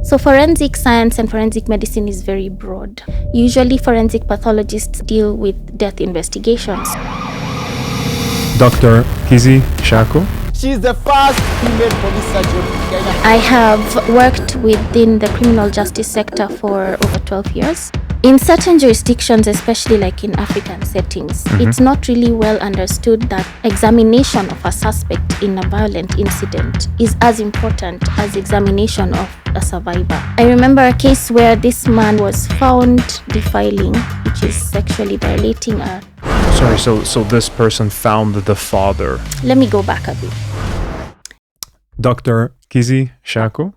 So forensic science and forensic medicine is very broad. Usually forensic pathologists deal with death investigations. Dr. Kizzie Shako. She's the first female police surgeon in Kenya. I have worked within the criminal justice sector for over 12 years. In certain jurisdictions, especially like in African settings, it's not really well understood that examination of a suspect in a violent incident is as important as examination of a survivor. I remember a case where this man was found defiling, which is sexually violating a... Sorry, so this person found the father. Let me go back a bit. Dr. Kizzie Shako,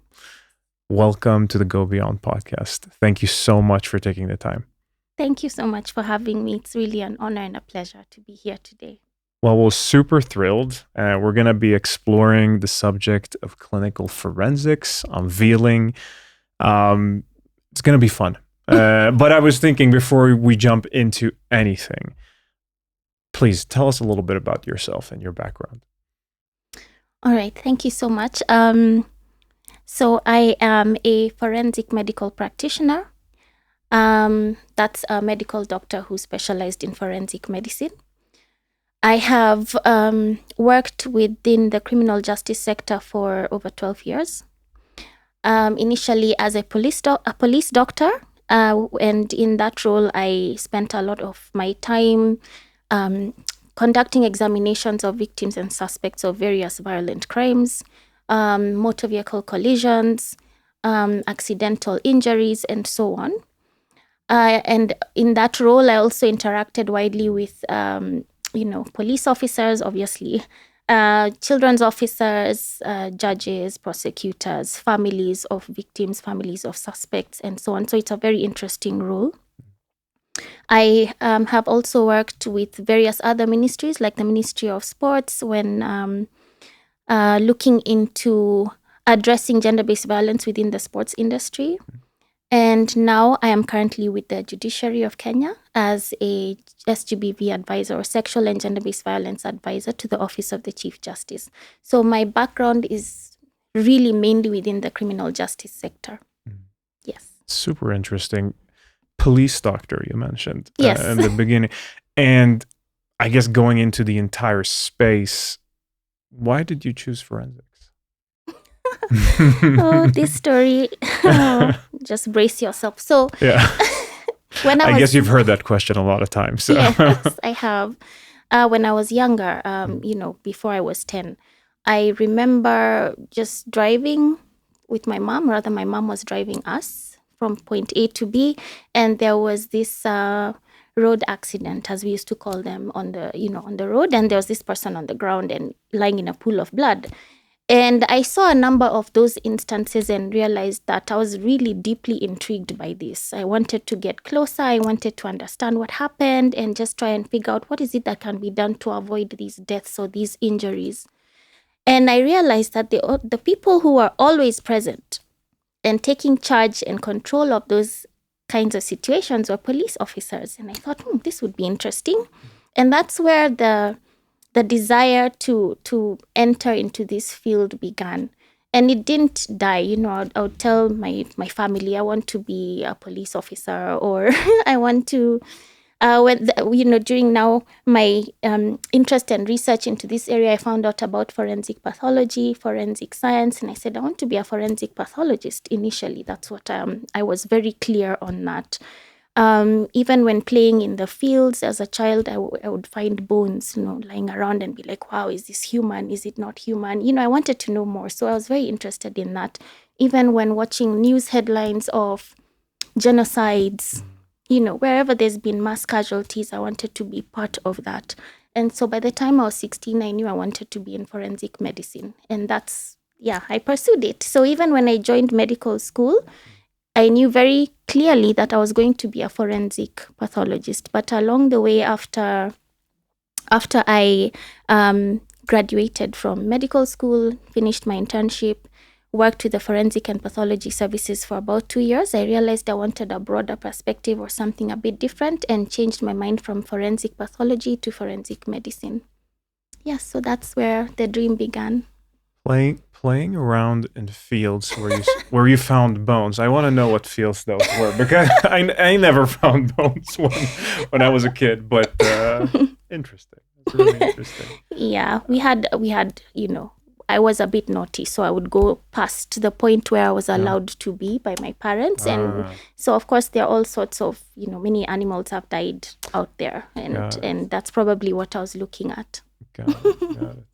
welcome to the Go Beyond podcast. Thank you so much for taking the time. Thank you so much for having me. It's really an honor and a pleasure to be here today. Well, we're super thrilled. We're going to be exploring the subject of clinical forensics, unveiling. It's going to be fun. But I was thinking before we jump into anything, please tell us a little bit about yourself and your background. All right. Thank you so much. So I am a forensic medical practitioner. That's a medical doctor who specialized in forensic medicine. I have worked within the criminal justice sector for over 12 years. Initially as a police doctor, and in that role, I spent a lot of my time conducting examinations of victims and suspects of various violent crimes, motor vehicle collisions, accidental injuries, and so on. And in that role, I also interacted widely with, police officers, obviously, children's officers, judges, prosecutors, families of victims, families of suspects, and so on. So it's a very interesting role. I have also worked with various other ministries, like the Ministry of Sports, when looking into addressing gender-based violence within the sports industry. And now I am currently with the Judiciary of Kenya as a SGBV advisor, or Sexual and Gender-Based Violence Advisor to the Office of the Chief Justice. So my background is really mainly within the criminal justice sector. Yes. Super interesting. Police doctor, you mentioned Yes. In the beginning. And I guess going into the entire space, why did you choose forensics? Oh, this story, just brace yourself. So Yeah. when I guess you've heard that question a lot of times. So. Yes, I have. When I was younger, before I was 10, I remember just driving with my mom. Rather, my mom was driving us from point A to B, and there was this road accident, as we used to call them, on the road, and there was this person on the ground and lying in a pool of blood. And I saw a number of those instances and realized that I was really deeply intrigued by this. I wanted to get closer. I wanted to understand what happened and just try and figure out what is it that can be done to avoid these deaths or these injuries. And I realized that the people who are always present and taking charge and control of those kinds of situations were police officers. And I thought, this would be interesting. And that's where the desire to enter into this field began. And it didn't die. I would tell my family, I want to be a police officer, or I want to, during now my interest and research into this area, I found out about forensic pathology, forensic science, and I said, I want to be a forensic pathologist initially. That's what I was very clear on that. Even when playing in the fields as a child, I would find bones, lying around and be like, wow, is this human? Is it not human? I wanted to know more. So I was very interested in that. Even when watching news headlines of genocides, wherever there's been mass casualties, I wanted to be part of that. And so by the time I was 16, I knew I wanted to be in forensic medicine. And I pursued it. So even when I joined medical school, I knew very clearly that I was going to be a forensic pathologist. But along the way, after I graduated from medical school, finished my internship, worked with the forensic and pathology services for about 2 years, I realized I wanted a broader perspective or something a bit different, and changed my mind from forensic pathology to forensic medicine. Yes, so that's where the dream began. Playing around in fields where you found bones. I want to know what fields those were, because I never found bones when I was a kid. But interesting. It's really interesting. Yeah, we had I was a bit naughty, so I would go past the point where I was allowed to be by my parents, and so of course there are all sorts of many animals have died out there, and that's probably what I was looking at. Got it.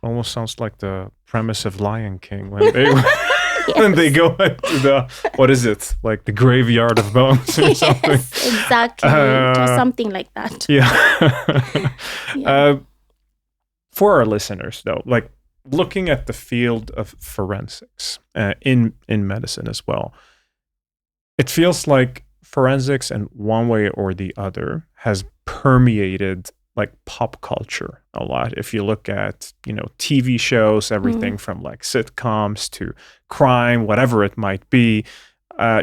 Almost sounds like the premise of Lion King when they when they go into the, what is it, like the graveyard of bones or something. Yes, exactly, or something like that. Yeah. For our listeners, though, like looking at the field of forensics in medicine as well, it feels like forensics in one way or the other has permeated like pop culture a lot. If you look at, TV shows, everything from like sitcoms to crime, whatever it might be,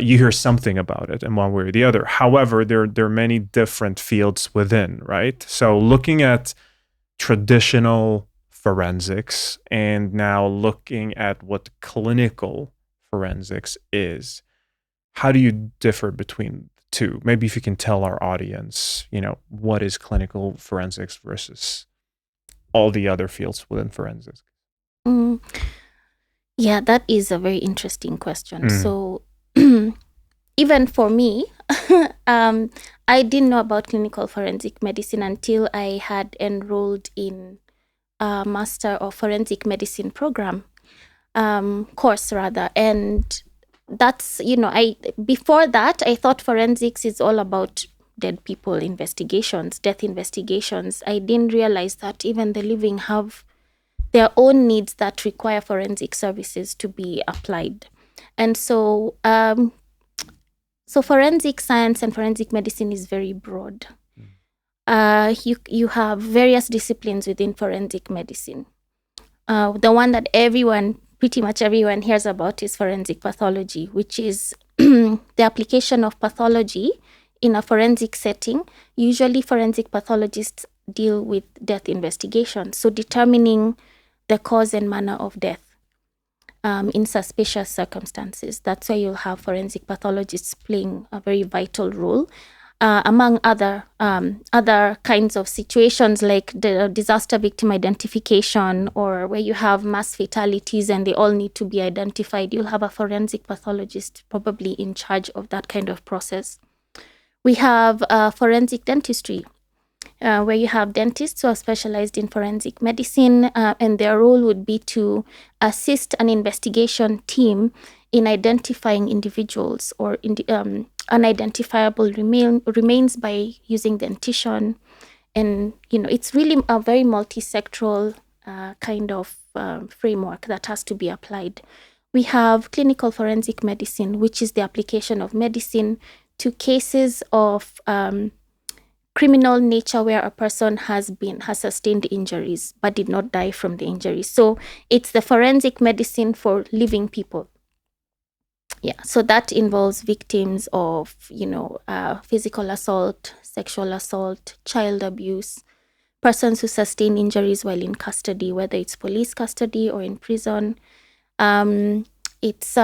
you hear something about it in one way or the other. However, there are many different fields within, right? So looking at traditional forensics and now looking at what clinical forensics is, how do you differ between two? Maybe if you can tell our audience, what is clinical forensics versus all the other fields within forensics? Yeah, that is a very interesting question. So even for me, I didn't know about clinical forensic medicine until I had enrolled in a Master of Forensic Medicine program, course rather. And that's, before that, I thought forensics is all about dead people investigations, death investigations. I didn't realize that even the living have their own needs that require forensic services to be applied. And so, forensic science and forensic medicine is very broad. You have various disciplines within forensic medicine. The one that pretty much everyone hears about is forensic pathology, which is the application of pathology in a forensic setting. Usually forensic pathologists deal with death investigation, so determining the cause and manner of death in suspicious circumstances. That's why you'll have forensic pathologists playing a very vital role, among other kinds of situations like the disaster victim identification, or where you have mass fatalities and they all need to be identified. You'll have a forensic pathologist probably in charge of that kind of process. We have forensic dentistry, where you have dentists who are specialized in forensic medicine, and their role would be to assist an investigation team in identifying individuals or unidentifiable remains by using dentition. And, it's really a very multi-sectoral kind of framework that has to be applied. We have clinical forensic medicine, which is the application of medicine to cases of criminal nature where a person has sustained injuries but did not die from the injuries. So it's the forensic medicine for living people. Yeah, so that involves victims of, physical assault, sexual assault, child abuse, persons who sustain injuries while in custody, whether it's police custody or in prison. It's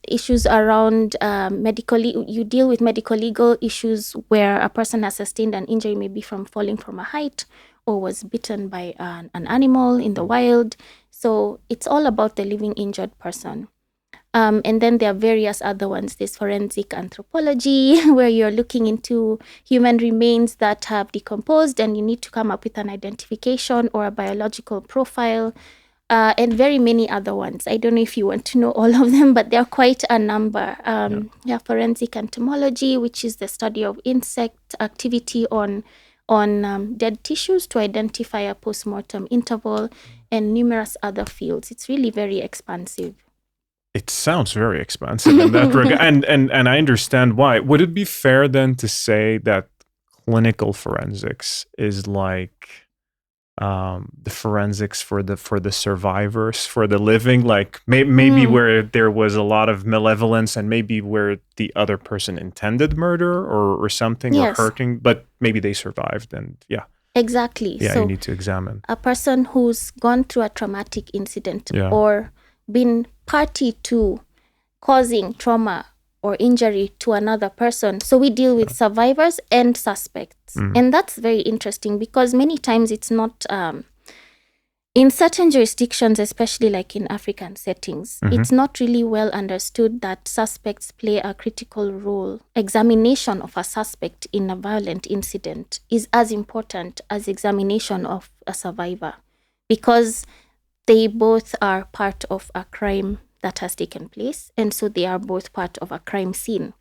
issues around you deal with medical legal issues where a person has sustained an injury, maybe from falling from a height or was bitten by an animal in the wild. So it's all about the living injured person. And then there are various other ones. There's forensic anthropology, where you're looking into human remains that have decomposed and you need to come up with an identification or a biological profile, and very many other ones. I don't know if you want to know all of them, but there are quite a number. Forensic entomology, which is the study of insect activity on dead tissues to identify a post-mortem interval, and numerous other fields. It's really very expansive. It sounds very expansive in that regard, and I understand why. Would it be fair then to say that clinical forensics is like the forensics for the survivors, for the living, like maybe where there was a lot of malevolence and maybe where the other person intended murder or something, or hurting, but maybe they survived, and Exactly. Yeah, So you need to examine. a person who's gone through a traumatic incident Yeah. or been party to causing trauma or injury to another person. So we deal with survivors and suspects. And that's very interesting because many times it's not, in certain jurisdictions, especially like in African settings, it's not really well understood that suspects play a critical role. Examination of a suspect in a violent incident is as important as examination of a survivor because they both are part of a crime that has taken place, and so they are both part of a crime scene.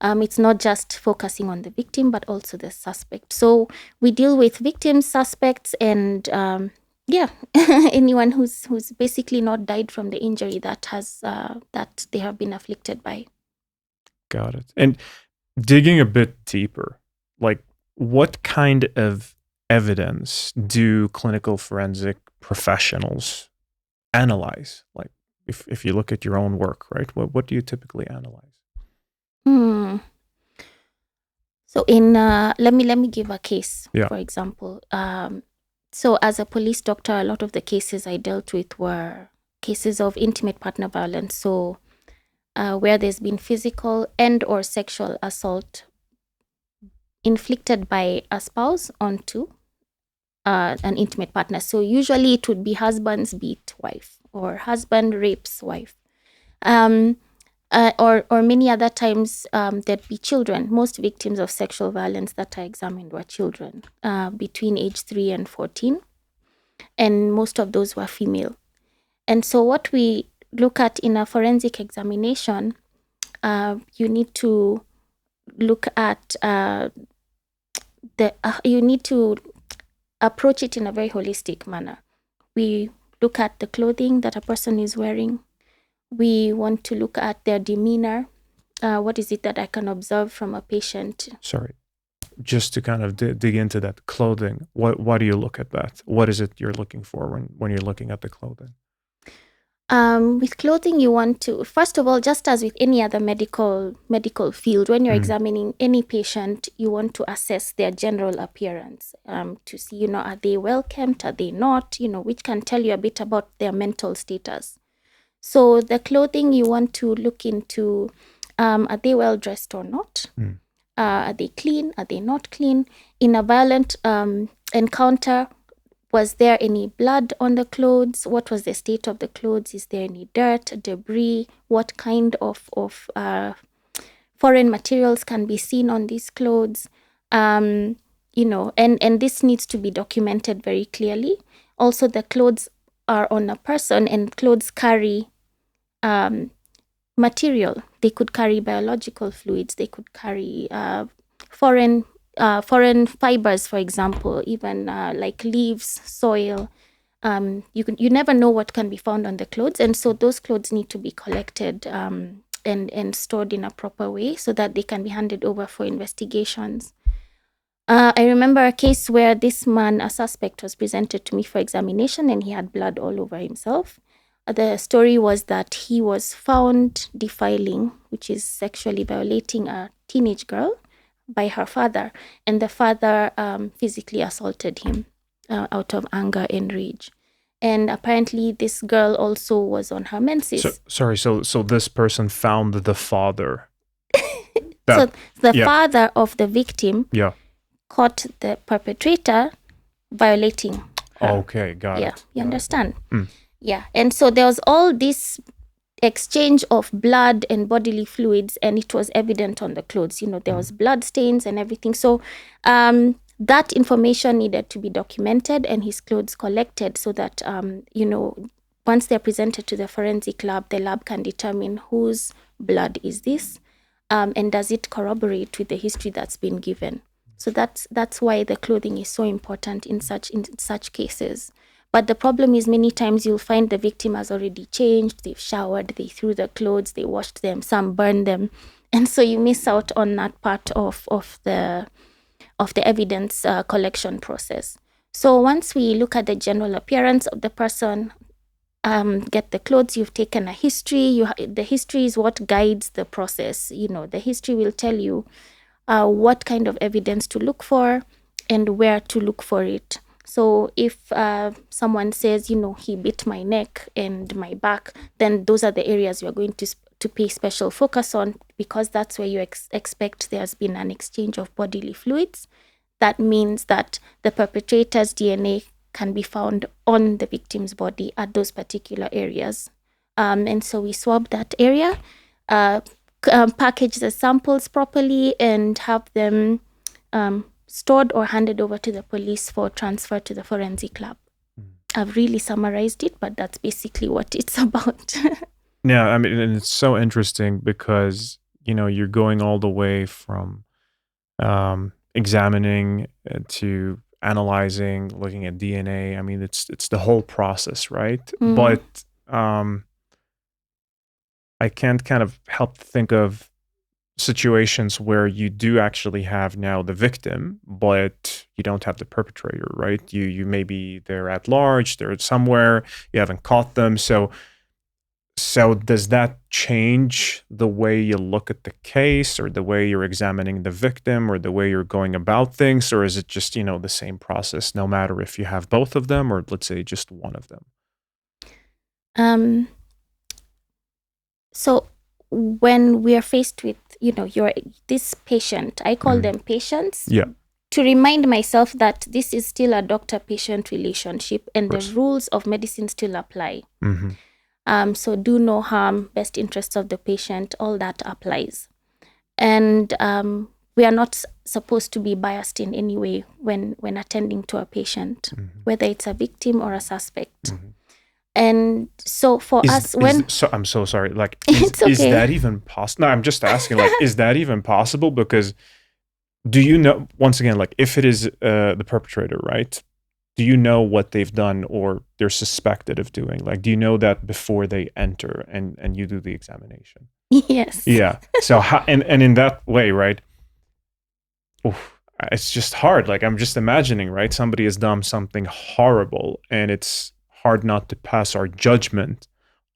It's not just focusing on the victim, but also the suspect. So we deal with victims, suspects, and anyone who's basically not died from the injury that has that they have been afflicted by. Got it. And digging a bit deeper, like what kind of evidence do clinical forensic professionals analyze? Like if you look at your own work, right? What do you typically analyze? So in let me give a case, Yeah. for example. So as a police doctor, a lot of the cases I dealt with were cases of intimate partner violence. So where there's been physical and or sexual assault inflicted by a spouse onto an intimate partner. So usually it would be husbands beat wife or husband rapes wife. Or many other times there'd be children. Most victims of sexual violence that I examined were children between age 3 and 14. And most of those were female. And so what we look at in a forensic examination, you need to look at you need to approach it in a very holistic manner. We look at the clothing that a person is wearing. We want to look at their demeanor. What is it that I can observe from a patient? Sorry, just to kind of dig into that clothing. Why do you look at that? What is it you're looking for when you're looking at the clothing? With clothing, you want to, first of all, just as with any other medical field, when you're examining any patient, you want to assess their general appearance to see, are they well kept, are they not, which can tell you a bit about their mental status. So the clothing you want to look into, are they well dressed or not? Are they clean? Are they not clean? In a violent encounter, was there any blood on the clothes? What was the state of the clothes? Is there any dirt, debris? What kind of foreign materials can be seen on these clothes? And this needs to be documented very clearly. Also, the clothes are on a person, and clothes carry material. They could carry biological fluids. They could carry foreign fibers, for example, even like leaves, soil. You never know what can be found on the clothes, and so those clothes need to be collected and stored in a proper way so that they can be handed over for investigations. I remember a case where this man, a suspect, was presented to me for examination, and he had blood all over himself. The story was that he was found defiling, which is sexually violating a teenage girl, by her father, and the father physically assaulted him out of anger and rage. And apparently this girl also was on her menses. So this person found the father. So the father of the victim caught the perpetrator violating her. Okay, got it. Yeah, you understand? Yeah, and so there was all this exchange of blood and bodily fluids, and it was evident on the clothes. There was blood stains and everything. So that information needed to be documented and his clothes collected so that, once they're presented to the forensic lab, the lab can determine whose blood is this, and does it corroborate with the history that's been given. So that's why the clothing is so important in such cases. But the problem is many times you'll find the victim has already changed, they've showered, they threw the clothes, they washed them, some burned them. And so you miss out on that part of the evidence collection process. So once we look at the general appearance of the person, get the clothes, you've taken a history. The history is what guides the process. The history will tell you what kind of evidence to look for, and where to look for it. So if someone says, he bit my neck and my back, then those are the areas you're going to pay special focus on, because that's where you expect there's been an exchange of bodily fluids. That means that the perpetrator's DNA can be found on the victim's body at those particular areas. And so we swab that area, package the samples properly, and have them stored or handed over to the police for transfer to the forensic lab. I've really summarized it, but that's basically what it's about. Yeah, I mean, and it's so interesting because, you're going all the way from examining to analyzing, looking at DNA. I mean, it's the whole process, right? But I can't kind of help think of situations where you do actually have now the victim, but you don't have the perpetrator, right? You maybe they're at large, they're somewhere, you haven't caught them. So does that change the way you look at the case, or the way you're examining the victim, or the way you're going about things? Or is it just, the same process no matter if you have both of them, or let's say just one of them? So when we are faced with, this patient, I call them patients. Yeah. To remind myself that this is still a doctor-patient relationship, and the rules of medicine still apply. So do no harm, best interests of the patient, all that applies. And we are not supposed to be biased in any way when attending to a patient, whether it's a victim or a suspect. And so for us, I'm so sorry. Like, it's okay. Is that even possible? No, I'm just asking. Like, is that even possible? Because do you know? Once again, like, if it is the perpetrator, right? Do you know what they've done or they're suspected of doing? Like, do you know that before they enter and you do the examination? Yes. Yeah. So and in that way, right? It's just hard. Like, I'm just imagining, right? Somebody has done something horrible, and it's hard not to pass our judgment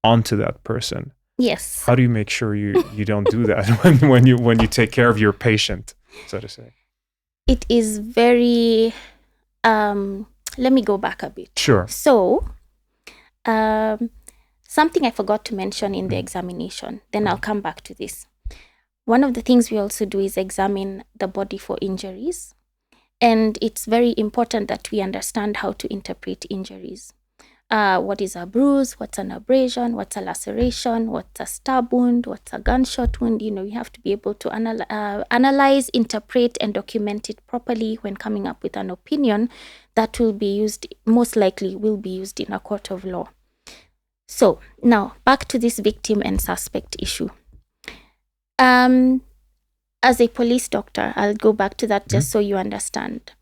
onto that person. Yes. How do you make sure you don't do that when you take care of your patient, so to say? It is very let me go back a bit. Sure. So something I forgot to mention in the examination, then I'll come back to this. One of the things we also do is examine the body for injuries, and it's very important that we understand how to interpret injuries. What is a bruise? What's an abrasion? What's a laceration? What's a stab wound? What's a gunshot wound? You have to be able to analyze, interpret, and document it properly when coming up with an opinion that will be used, most likely will be used in a court of law. So now back to this victim and suspect issue. As a police doctor, I'll go back to that just so you understand.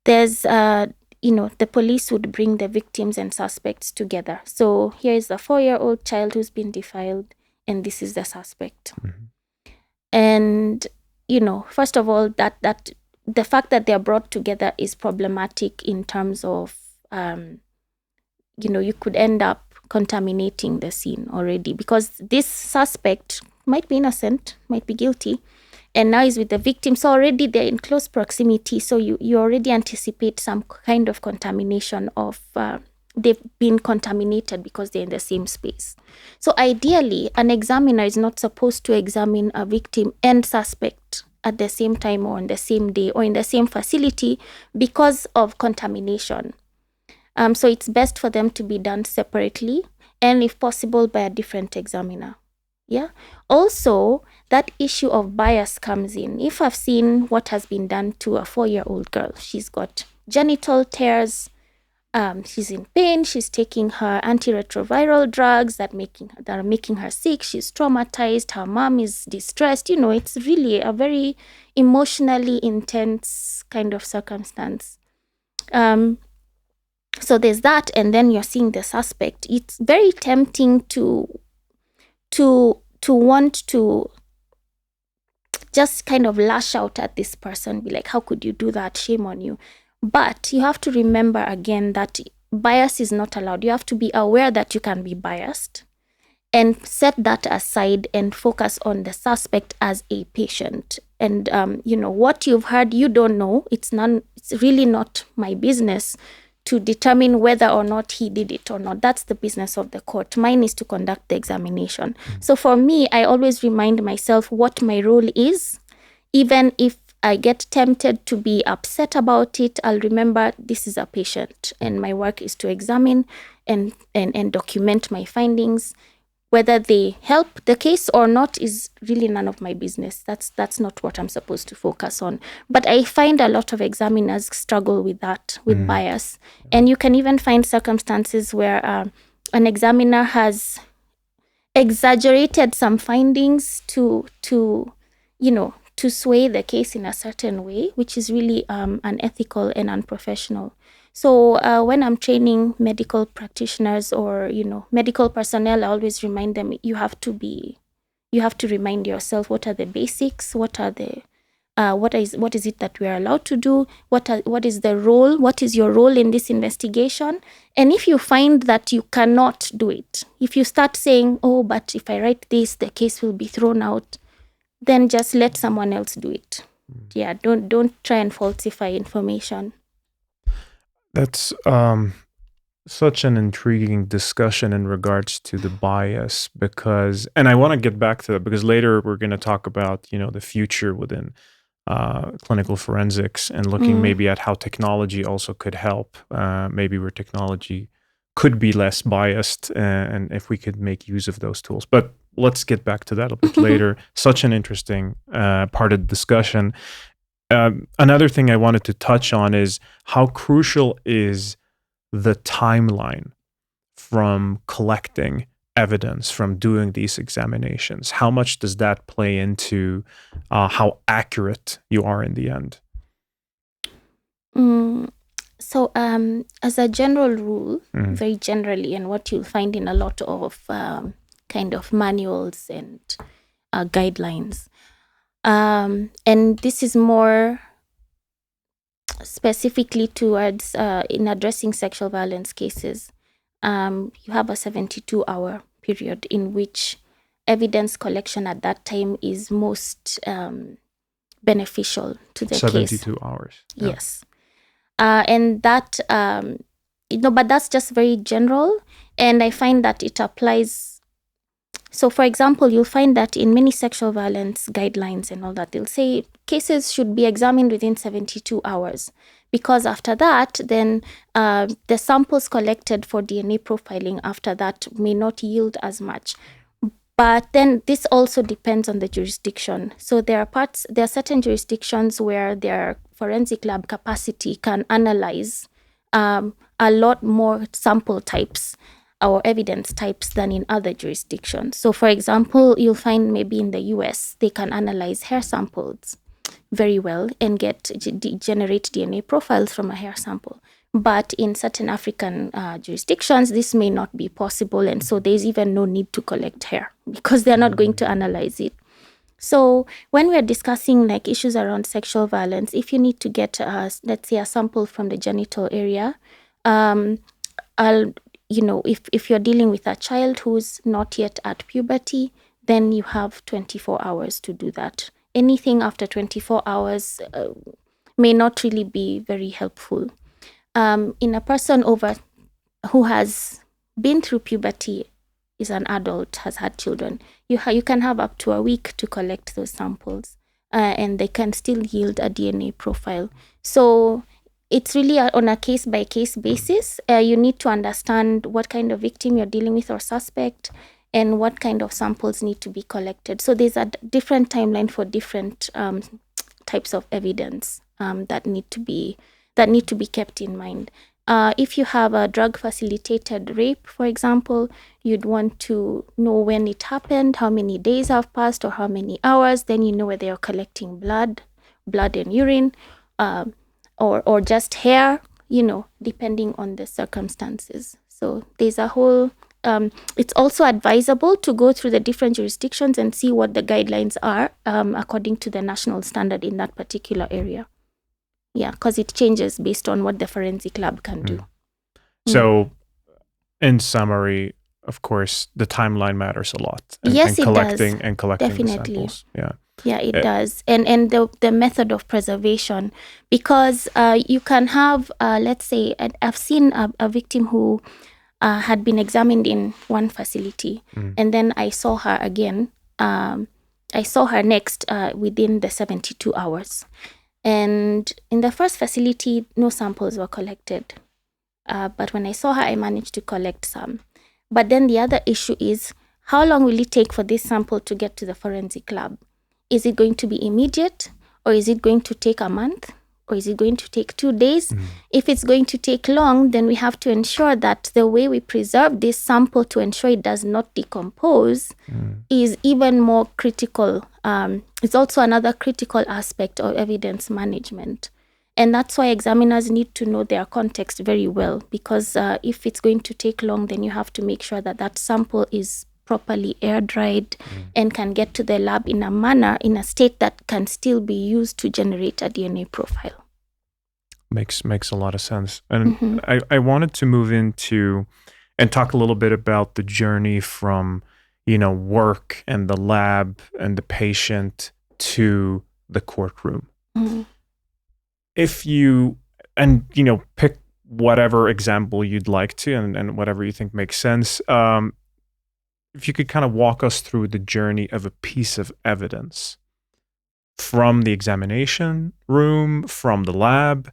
There's the police would bring the victims and suspects together. So here is a 4-year-old child who's been defiled, and this is the suspect. And, first of all, that the fact that they're brought together is problematic in terms of, you could end up contaminating the scene already, because this suspect might be innocent, might be guilty, and now is with the victim. So already they're in close proximity. So you already anticipate some kind of contamination of, they've been contaminated because they're in the same space. So ideally, an examiner is not supposed to examine a victim and suspect at the same time or on the same day or in the same facility because of contamination. So it's best for them to be done separately, and if possible by a different examiner. Yeah. Also, that issue of bias comes in. If I've seen what has been done to a 4-year-old girl, she's got genital tears, she's in pain, she's taking her antiretroviral drugs that are making her sick, she's traumatized, her mom is distressed. It's really a very emotionally intense kind of circumstance. So there's that, and then you're seeing the suspect. It's very tempting to want to just kind of lash out at this person, be like, how could you do that? Shame on you. But you have to remember again that bias is not allowed. You have to be aware that you can be biased and set that aside and focus on the suspect as a patient. And, what you've heard, you don't know. It's it's really not my business to determine whether or not he did it or not. That's the business of the court. Mine is to conduct the examination. So for me, I always remind myself what my role is. Even if I get tempted to be upset about it, I'll remember this is a patient and my work is to examine and document my findings. Whether they help the case or not is really none of my business. That's not what I'm supposed to focus on. But I find a lot of examiners struggle with that, with bias. And you can even find circumstances where an examiner has exaggerated some findings to sway the case in a certain way, which is really unethical and unprofessional. So when I'm training medical practitioners or medical personnel, I always remind them you have to remind yourself what are the basics, what is it that we are allowed to do, what is the role, what is your role in this investigation, and if you find that you cannot do it, if you start saying, oh, but if I write this, the case will be thrown out, then just let someone else do it. Yeah, don't try and falsify information. That's such an intriguing discussion in regards to the bias and I want to get back to that because later we're going to talk about, the future within clinical forensics and looking maybe at how technology also could help, maybe where technology could be less biased and if we could make use of those tools. But let's get back to that a bit later. Such an interesting part of the discussion. Another thing I wanted to touch on is how crucial is the timeline from collecting evidence, from doing these examinations. How much does that play into how accurate you are in the end? So as a general rule, very generally, and what you'll find in a lot of kind of manuals and guidelines, and this is more specifically towards in addressing sexual violence cases. You have a 72-hour period in which evidence collection at that time is most beneficial to the 72 case. hours. Yeah. Yes. And that, but that's just very general. And I find that it applies. So, for example, you'll find that in many sexual violence guidelines and all that, they'll say cases should be examined within 72 hours. Because after that, then the samples collected for DNA profiling after that may not yield as much. But then this also depends on the jurisdiction. So there are certain jurisdictions where their forensic lab capacity can analyze a lot more sample types or evidence types than in other jurisdictions. So for example, you'll find maybe in the US, they can analyze hair samples very well and generate DNA profiles from a hair sample. But in certain African jurisdictions, this may not be possible. And so there's even no need to collect hair because they're not going to analyze it. So when we're discussing like issues around sexual violence, if you need to get, let's say, a sample from the genital area, if you're dealing with a child who's not yet at puberty, then you have 24 hours to do that. Anything after 24 hours may not really be very helpful. In a person who has been through puberty, is an adult, has had children, you can have up to a week to collect those samples, and they can still yield a DNA profile. So it's really on a case-by-case basis. You need to understand what kind of victim you're dealing with or suspect, and what kind of samples need to be collected. So there's a different timeline for different types of evidence that need to be kept in mind. If you have a drug-facilitated rape, for example, you'd want to know when it happened, how many days have passed, or how many hours. Then you know whether you're collecting blood and urine, or just hair, depending on the circumstances. So there's a whole... it's also advisable to go through the different jurisdictions and see what the guidelines are according to the national standard in that particular area. Yeah, because it changes based on what the forensic lab can do. So, in summary, of course, the timeline matters a lot. Yes, and collecting, it does. And collecting Definitely. the samples. Yeah. Yeah, it does. And the method of preservation, because you can have, let's say, I've seen a victim who had been examined in one facility, and then I saw her again. I saw her next within the 72 hours. And in the first facility, no samples were collected. But when I saw her, I managed to collect some. But then the other issue is, how long will it take for this sample to get to the forensic lab? Is it going to be immediate, or is it going to take a month, or is it going to take 2 days? If it's going to take long, then we have to ensure that the way we preserve this sample to ensure it does not decompose is even more critical. It's also another critical aspect of evidence management. And that's why examiners need to know their context very well, because if it's going to take long, then you have to make sure that that sample is properly air dried and can get to the lab in a state that can still be used to generate a DNA profile. Makes a lot of sense. And I wanted to move into and talk a little bit about the journey from, work and the lab and the patient to the courtroom. If you, pick whatever example you'd like to and whatever you think makes sense, if you could kind of walk us through the journey of a piece of evidence from the examination room, from the lab,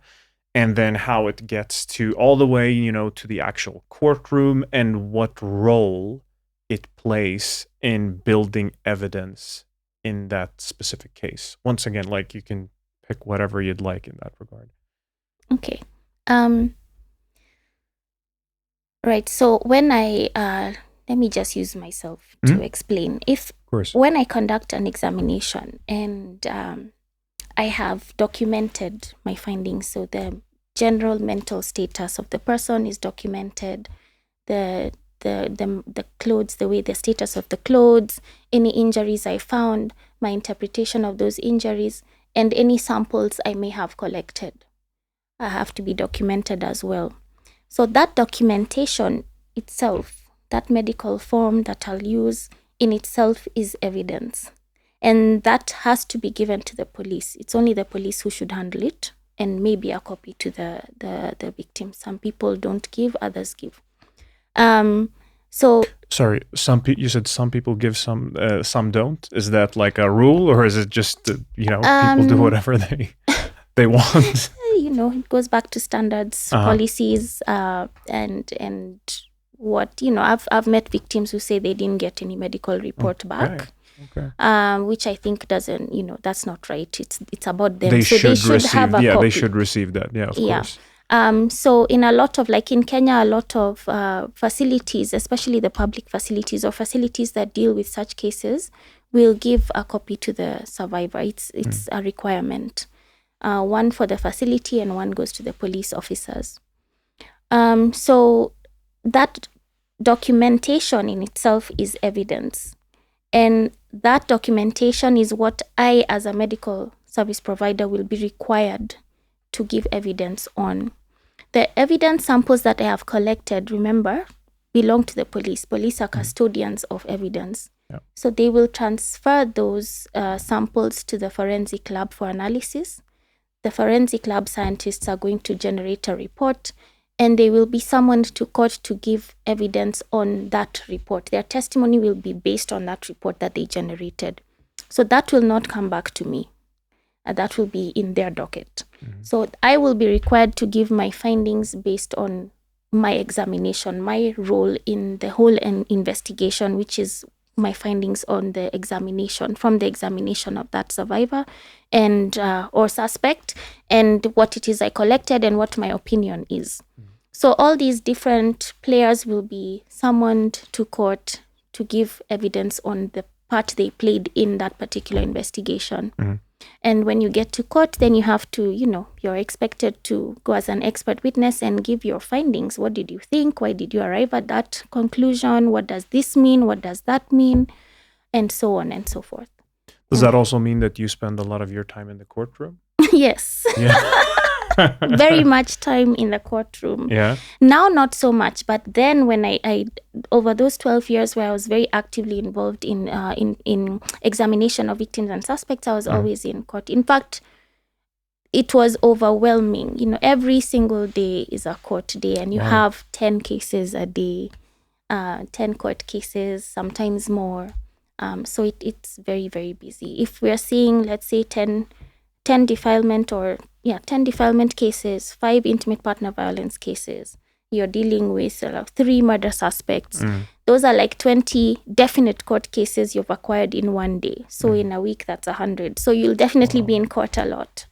and then how it gets to all the way, to the actual courtroom, and what role it plays in building evidence in that specific case. Once again, you can pick whatever you'd like in that regard. Okay. Right. So when let me just use myself to explain. When I conduct an examination and I have documented my findings, so the general mental status of the person is documented, the clothes, the status of the clothes, any injuries I found, my interpretation of those injuries, and any samples I may have collected have to be documented as well. So that documentation itself, that medical form that I'll use in itself, is evidence. And that has to be given to the police. It's only the police who should handle it, and maybe a copy to the victim. Some people don't give, others give. Sorry, you said some people give, some don't. Is that like a rule, or is it just people do whatever they want? It goes back to standards, policies, and what I've met victims who say they didn't get any medical report back. Okay. Which I think doesn't, that's not right. It's about them. They should have a copy. They should receive that. Yeah, of course. So in a lot of, in Kenya, a lot of facilities, especially the public facilities or facilities that deal with such cases, will give a copy to the survivor. It's a requirement. One for the facility and one goes to the police officers. So that documentation in itself is evidence. And that documentation is what I, as a medical service provider, will be required to give evidence on. The evidence samples that I have collected, remember, belong to the police. Police are custodians of evidence. Yeah. So they will transfer those samples to the forensic lab for analysis. The forensic lab scientists are going to generate a report, and they will be summoned to court to give evidence on that report. Their testimony will be based on that report that they generated. So that will not come back to me. That will be in their docket. So I will be required to give my findings based on my examination, my role in the whole investigation, which is my findings on the examination, from the examination of that survivor and or suspect, and what it is I collected and what my opinion is. So all these different players will be summoned to court to give evidence on the part they played in that particular investigation. And when you get to court, then you have to, you're expected to go as an expert witness and give your findings. What did you think? Why did you arrive at that conclusion? What does this mean? What does that mean? And so on and so forth. Does that also mean that you spend a lot of your time in the courtroom? Yes. Yeah. very much time in the courtroom. Yeah. Now, not so much, but then when I over those 12 years where I was very actively involved in examination of victims and suspects, I was always in court. In fact, it was overwhelming. Every single day is a court day, and you have 10 cases a day, 10 court cases, sometimes more. So it's very, very busy. If we're seeing, let's say, 10 defilement 10 defilement cases, 5 intimate partner violence cases, you're dealing with 3 murder suspects. Those are like 20 definite court cases you've acquired in one day. So in a week, that's 100. So you'll definitely be in court a lot.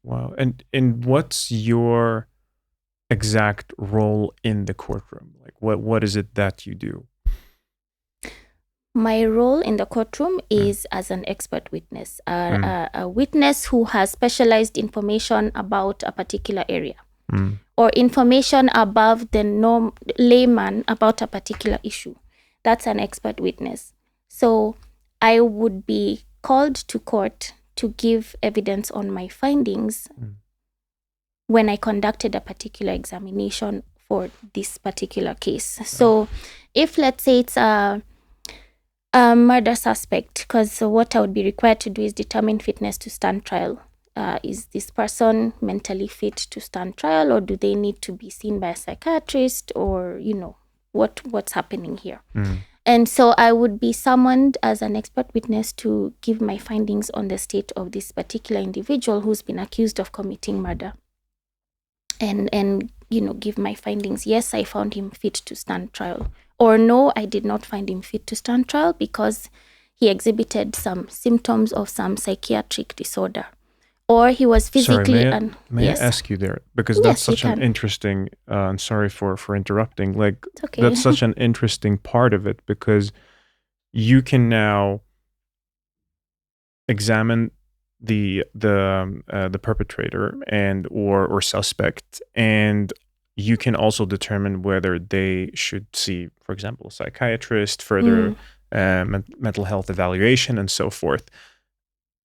Wow. And what's your exact role in the courtroom? Like what is it that you do? My role in the courtroom is as an expert witness, a witness who has specialized information about a particular area or information above the norm layman about a particular issue. That's an expert witness. So I would be called to court to give evidence on my findings when I conducted a particular examination for this particular case. So if, let's say, it's a murder suspect, because what I would be required to do is determine fitness to stand trial. Is this person mentally fit to stand trial, or do they need to be seen by a psychiatrist, or what's happening here? And so I would be summoned as an expert witness to give my findings on the state of this particular individual who's been accused of committing murder, and give my findings. Yes, I found him fit to stand trial, or no, I did not find him fit to stand trial because he exhibited some symptoms of some psychiatric disorder, or he was physically. Sorry, may I ask you there, because that's such an interesting. And sorry for interrupting. Like that's such an interesting part of it, because you can now examine the perpetrator and or suspect, and you can also determine whether they should see, for example, a psychiatrist, further mental health evaluation, and so forth.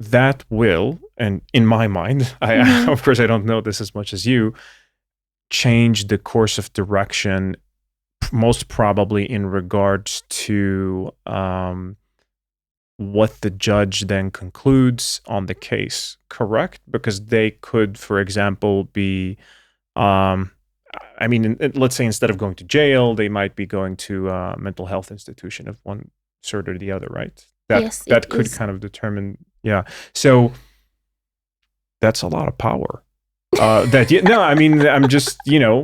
That will, and in my mind, I of course I don't know this as much as you, change the course of direction, most probably in regards to what the judge then concludes on the case, correct? Because they could, for example, be, let's say instead of going to jail, they might be going to a mental health institution of one sort or the other, right? That could kind of determine. Yeah. So that's a lot of power. I'm just,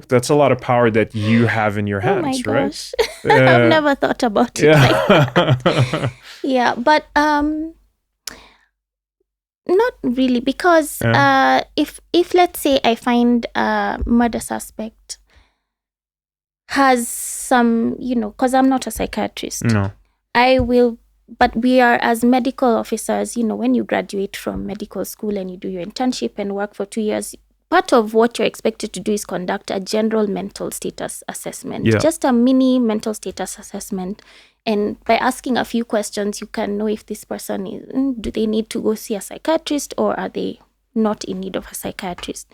that's a lot of power that you have in your hands, oh my gosh. Right? I've never thought about it like that. Yeah, but not really, because if let's say I find a murder suspect has some, because I'm not a psychiatrist. No. I will. But we are, as medical officers, when you graduate from medical school and you do your internship and work for 2 years, part of what you're expected to do is conduct a general mental status assessment, just a mini mental status assessment. And by asking a few questions, you can know if this person is, do they need to go see a psychiatrist, or are they not in need of a psychiatrist?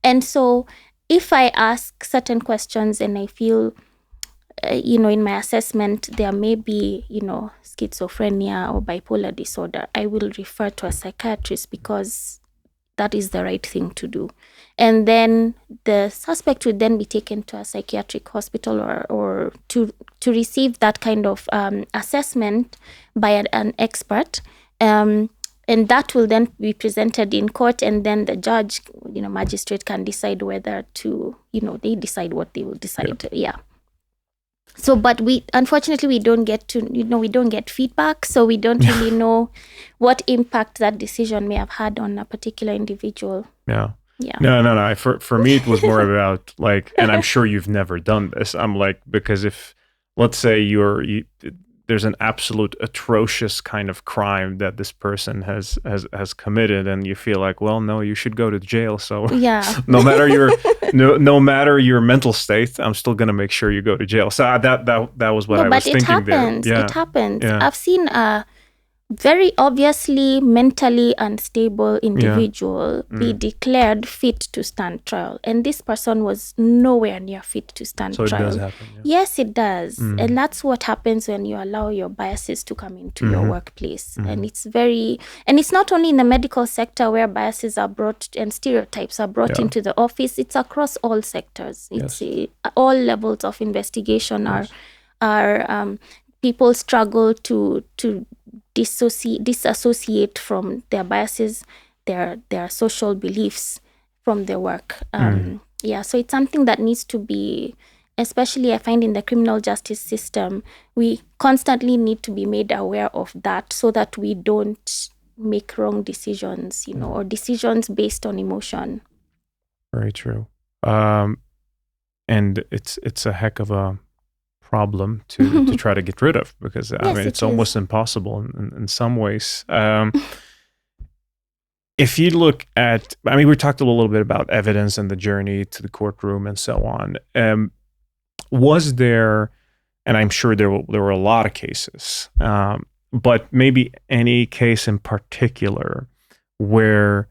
And so if I ask certain questions and I feel, in my assessment, there may be, schizophrenia or bipolar disorder, I will refer to a psychiatrist, because that is the right thing to do. And then the suspect would then be taken to a psychiatric hospital or to receive that kind of assessment by an expert. And that will then be presented in court, and then the judge, magistrate can decide whether to, they decide what they will decide. Yeah. So, but unfortunately, we don't get to, we don't get feedback. So we don't really know what impact that decision may have had on a particular individual. Yeah. Yeah. No. For me, it was more about and I'm sure you've never done this. I'm like, because if, let's say there's an absolute atrocious kind of crime that this person has committed, and you feel like, well, no, you should go to jail. So no matter your mental state, I'm still gonna make sure you go to jail. So that was what I was thinking there. Yeah. It happens. I've seen very obviously mentally unstable individual be declared fit to stand trial, and this person was nowhere near fit to stand trial. So it does happen. Yeah. Yes, it does. And that's what happens when you allow your biases to come into your workplace. And it's not only in the medical sector where biases are brought and stereotypes are brought into the office, it's across all sectors. It's all levels of investigation are people struggle to disassociate from their biases, their social beliefs from their work. So it's something that needs to be, especially I find in the criminal justice system, we constantly need to be made aware of that so that we don't make wrong decisions, or decisions based on emotion. Very true. And it's a heck of a problem to try to get rid of, because I mean it's almost impossible in some ways. If you look at, I mean, we talked a little bit about evidence and the journey to the courtroom and so on. Was there, and I'm sure there were a lot of cases, but maybe any case in particular where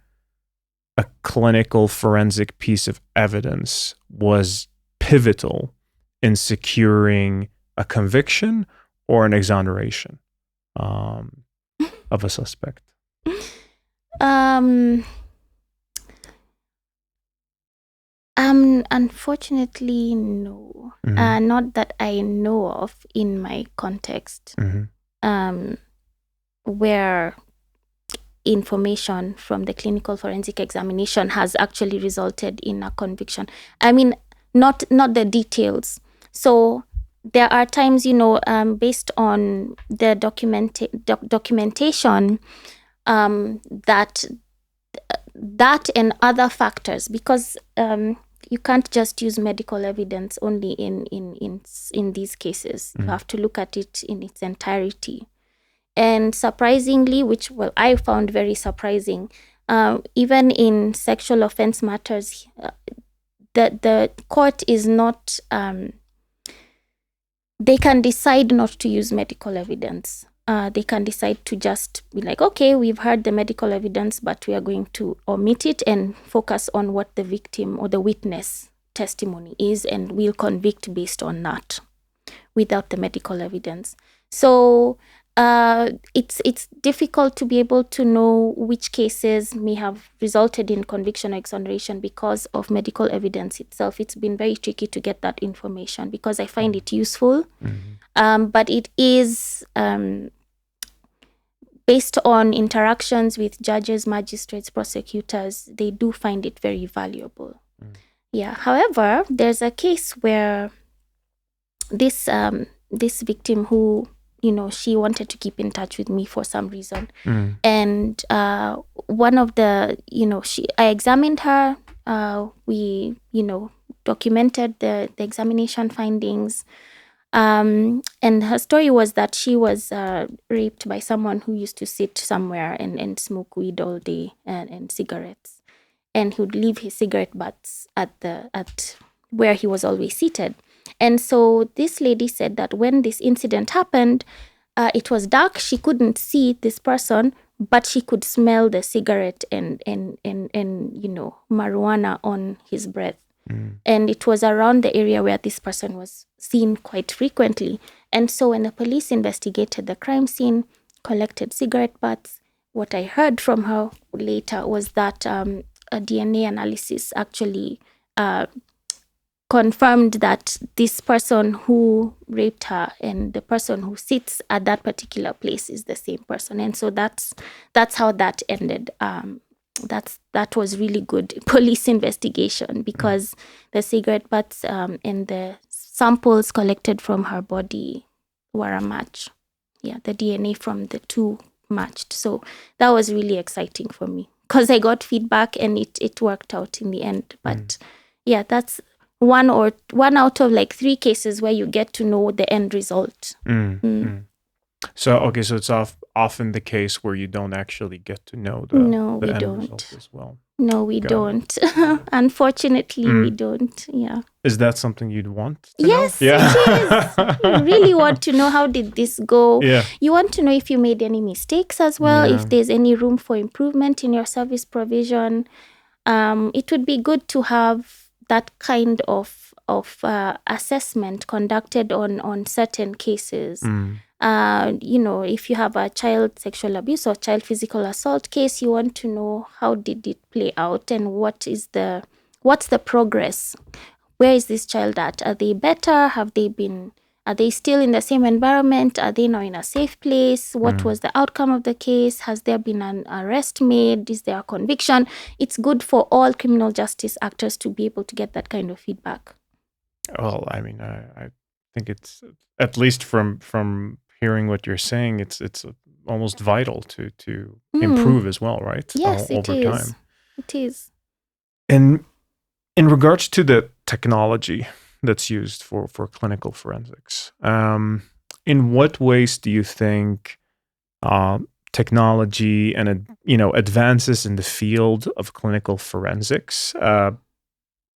a clinical forensic piece of evidence was pivotal in securing a conviction or an exoneration of a suspect? Unfortunately, no. Not that I know of in my context, where information from the clinical forensic examination has actually resulted in a conviction. I mean, not the details. So there are times, based on the documentation, that and other factors, because you can't just use medical evidence only in these cases. You have to look at it in its entirety. And surprisingly, which I found very surprising, even in sexual offense matters, the court is not, they can decide not to use medical evidence. They can decide to just be like, okay, we've heard the medical evidence, but we are going to omit it and focus on what the victim or the witness testimony is, and we'll convict based on that without the medical evidence. So it's difficult to be able to know which cases may have resulted in conviction or exoneration because of medical evidence itself. It's been very tricky to get that information because I find it useful, but it is based on interactions with judges, magistrates, prosecutors. They do find it very valuable. Yeah. However, there's a case where this victim who, she wanted to keep in touch with me for some reason. And one of the, I examined her. We, documented the examination findings. And her story was that she was raped by someone who used to sit somewhere and smoke weed all day and cigarettes. And he would leave his cigarette butts at where he was always seated. And so this lady said that when this incident happened, it was dark. She couldn't see this person, but she could smell the cigarette and marijuana on his breath. And it was around the area where this person was seen quite frequently. And so when the police investigated the crime scene, collected cigarette butts, what I heard from her later was that a DNA analysis actually confirmed that this person who raped her and the person who sits at that particular place is the same person. And so that's how that ended. That was really good police investigation because the cigarette butts and the samples collected from her body were a match. Yeah, the DNA from the two matched. So that was really exciting for me because I got feedback and it worked out in the end. But yeah, that's one out of like 3 cases where you get to know the end result. So, okay, so it's often the case where you don't actually get to know No, the we end don't. result as well. No, we Got it. don't. Unfortunately, we don't. Yeah. Is that something you'd want to Yes, know? it is. You really want to know, how did this go? Yeah. You want to know if you made any mistakes as well, Yeah. if there's any room for improvement in your service provision. It would be good to have that kind of assessment conducted on certain cases. If you have a child sexual abuse or child physical assault case, you want to know how did it play out and what's the progress. Where is this child at? Are they better? Are they still in the same environment? Are they now in a safe place? What was the outcome of the case? Has there been an arrest made? Is there a conviction? It's good for all criminal justice actors to be able to get that kind of feedback. Well, I mean, I think it's, at least from hearing what you're saying, it's almost vital to improve as well, right? Yes, it over is. time. It is. And in regards to the technology that's used for clinical forensics, in what ways do you think technology and advances in the field of clinical forensics,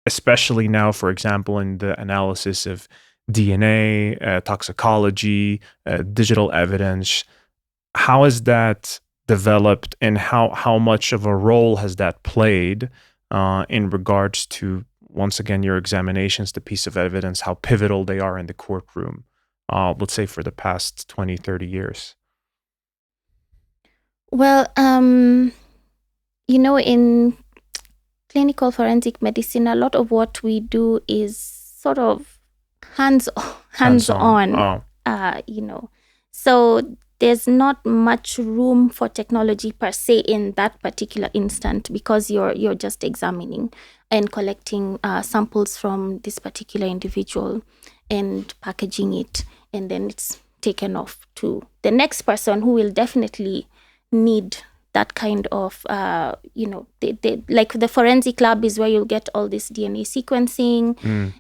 especially now, for example, in the analysis of DNA, toxicology, digital evidence, how has that developed, and how much of a role has that played in regards to, once again, your examinations, the piece of evidence, how pivotal they are in the courtroom, let's say for the past 20, 30 years? Well, in clinical forensic medicine, a lot of what we do is sort of hands-on. So there's not much room for technology per se in that particular instant, because you're just examining and collecting samples from this particular individual and packaging it, and then it's taken off to the next person who will definitely need that kind of, like the forensic lab is where you'll get all this DNA sequencing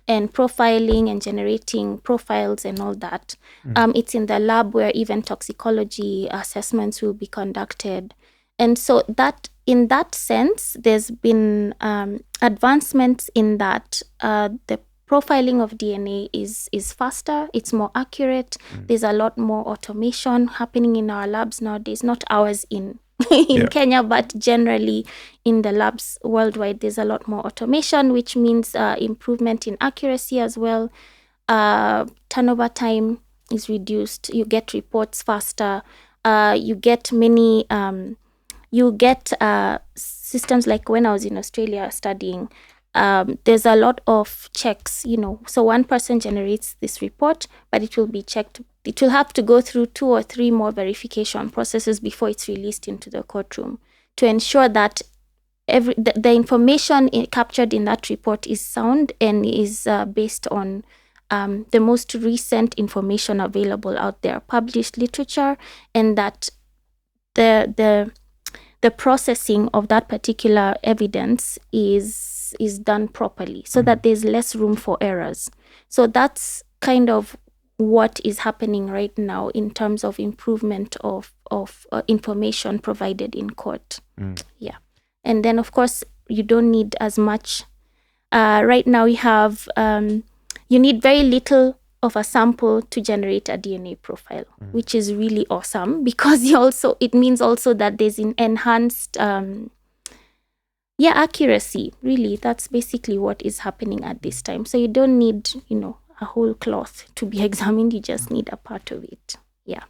and profiling and generating profiles and all that. It's in the lab where even toxicology assessments will be conducted. And so that, in that sense, there's been advancements in that the profiling of DNA is faster, it's more accurate. There's a lot more automation happening in our labs nowadays, not ours in Kenya, but generally in the labs worldwide. There's a lot more automation, which means improvement in accuracy as well. Turnover time is reduced. You get reports faster. You get many. You get systems like when I was in Australia studying. There's a lot of checks, So one person generates this report, but it will be checked. It will have to go through 2 or 3 more verification processes before it's released into the courtroom, to ensure that the information captured in that report is sound and is based on the most recent information available out there, published literature, and that the processing of that particular evidence is done properly, so that there's less room for errors. So that's kind of what is happening right now in terms of improvement of information provided in court. Yeah. And then, of course, you don't need as much. Right now, you need very little of a sample to generate a DNA profile, which is really awesome, because it means also that there's an enhanced accuracy. Really, that's basically what is happening at this time. So you don't need, a whole cloth to be examined. You just need a part of it. Yeah.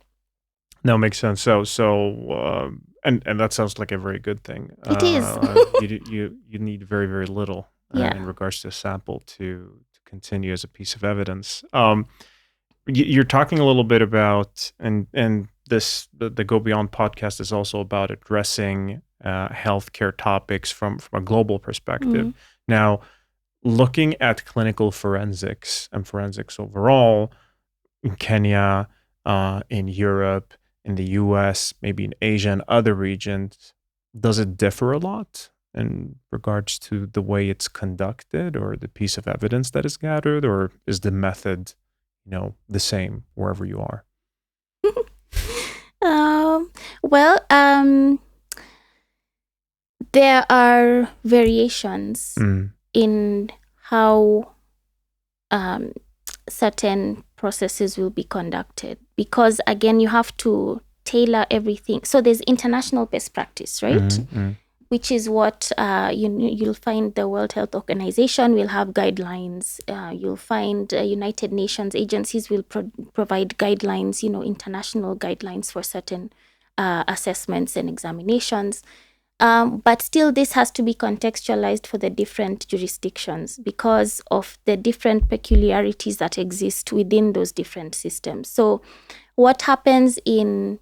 No, makes sense. So and that sounds like a very good thing. It is. You need very, very little in regards to a sample to continue as a piece of evidence. You're talking a little bit about, and the Go Beyond podcast is also about addressing healthcare topics from a global perspective. Now, looking at clinical forensics and forensics overall in Kenya, in Europe, in the US, maybe in Asia and other regions, does it differ a lot in regards to the way it's conducted or the piece of evidence that is gathered, or is the method, the same wherever you are? Well, there are variations in how certain processes will be conducted, because again, you have to tailor everything. So there's international best practice, right? Which is what you'll find the World Health Organization will have guidelines. You'll find United Nations agencies will provide guidelines, international guidelines for certain assessments and examinations. But still, this has to be contextualized for the different jurisdictions because of the different peculiarities that exist within those different systems. So what happens in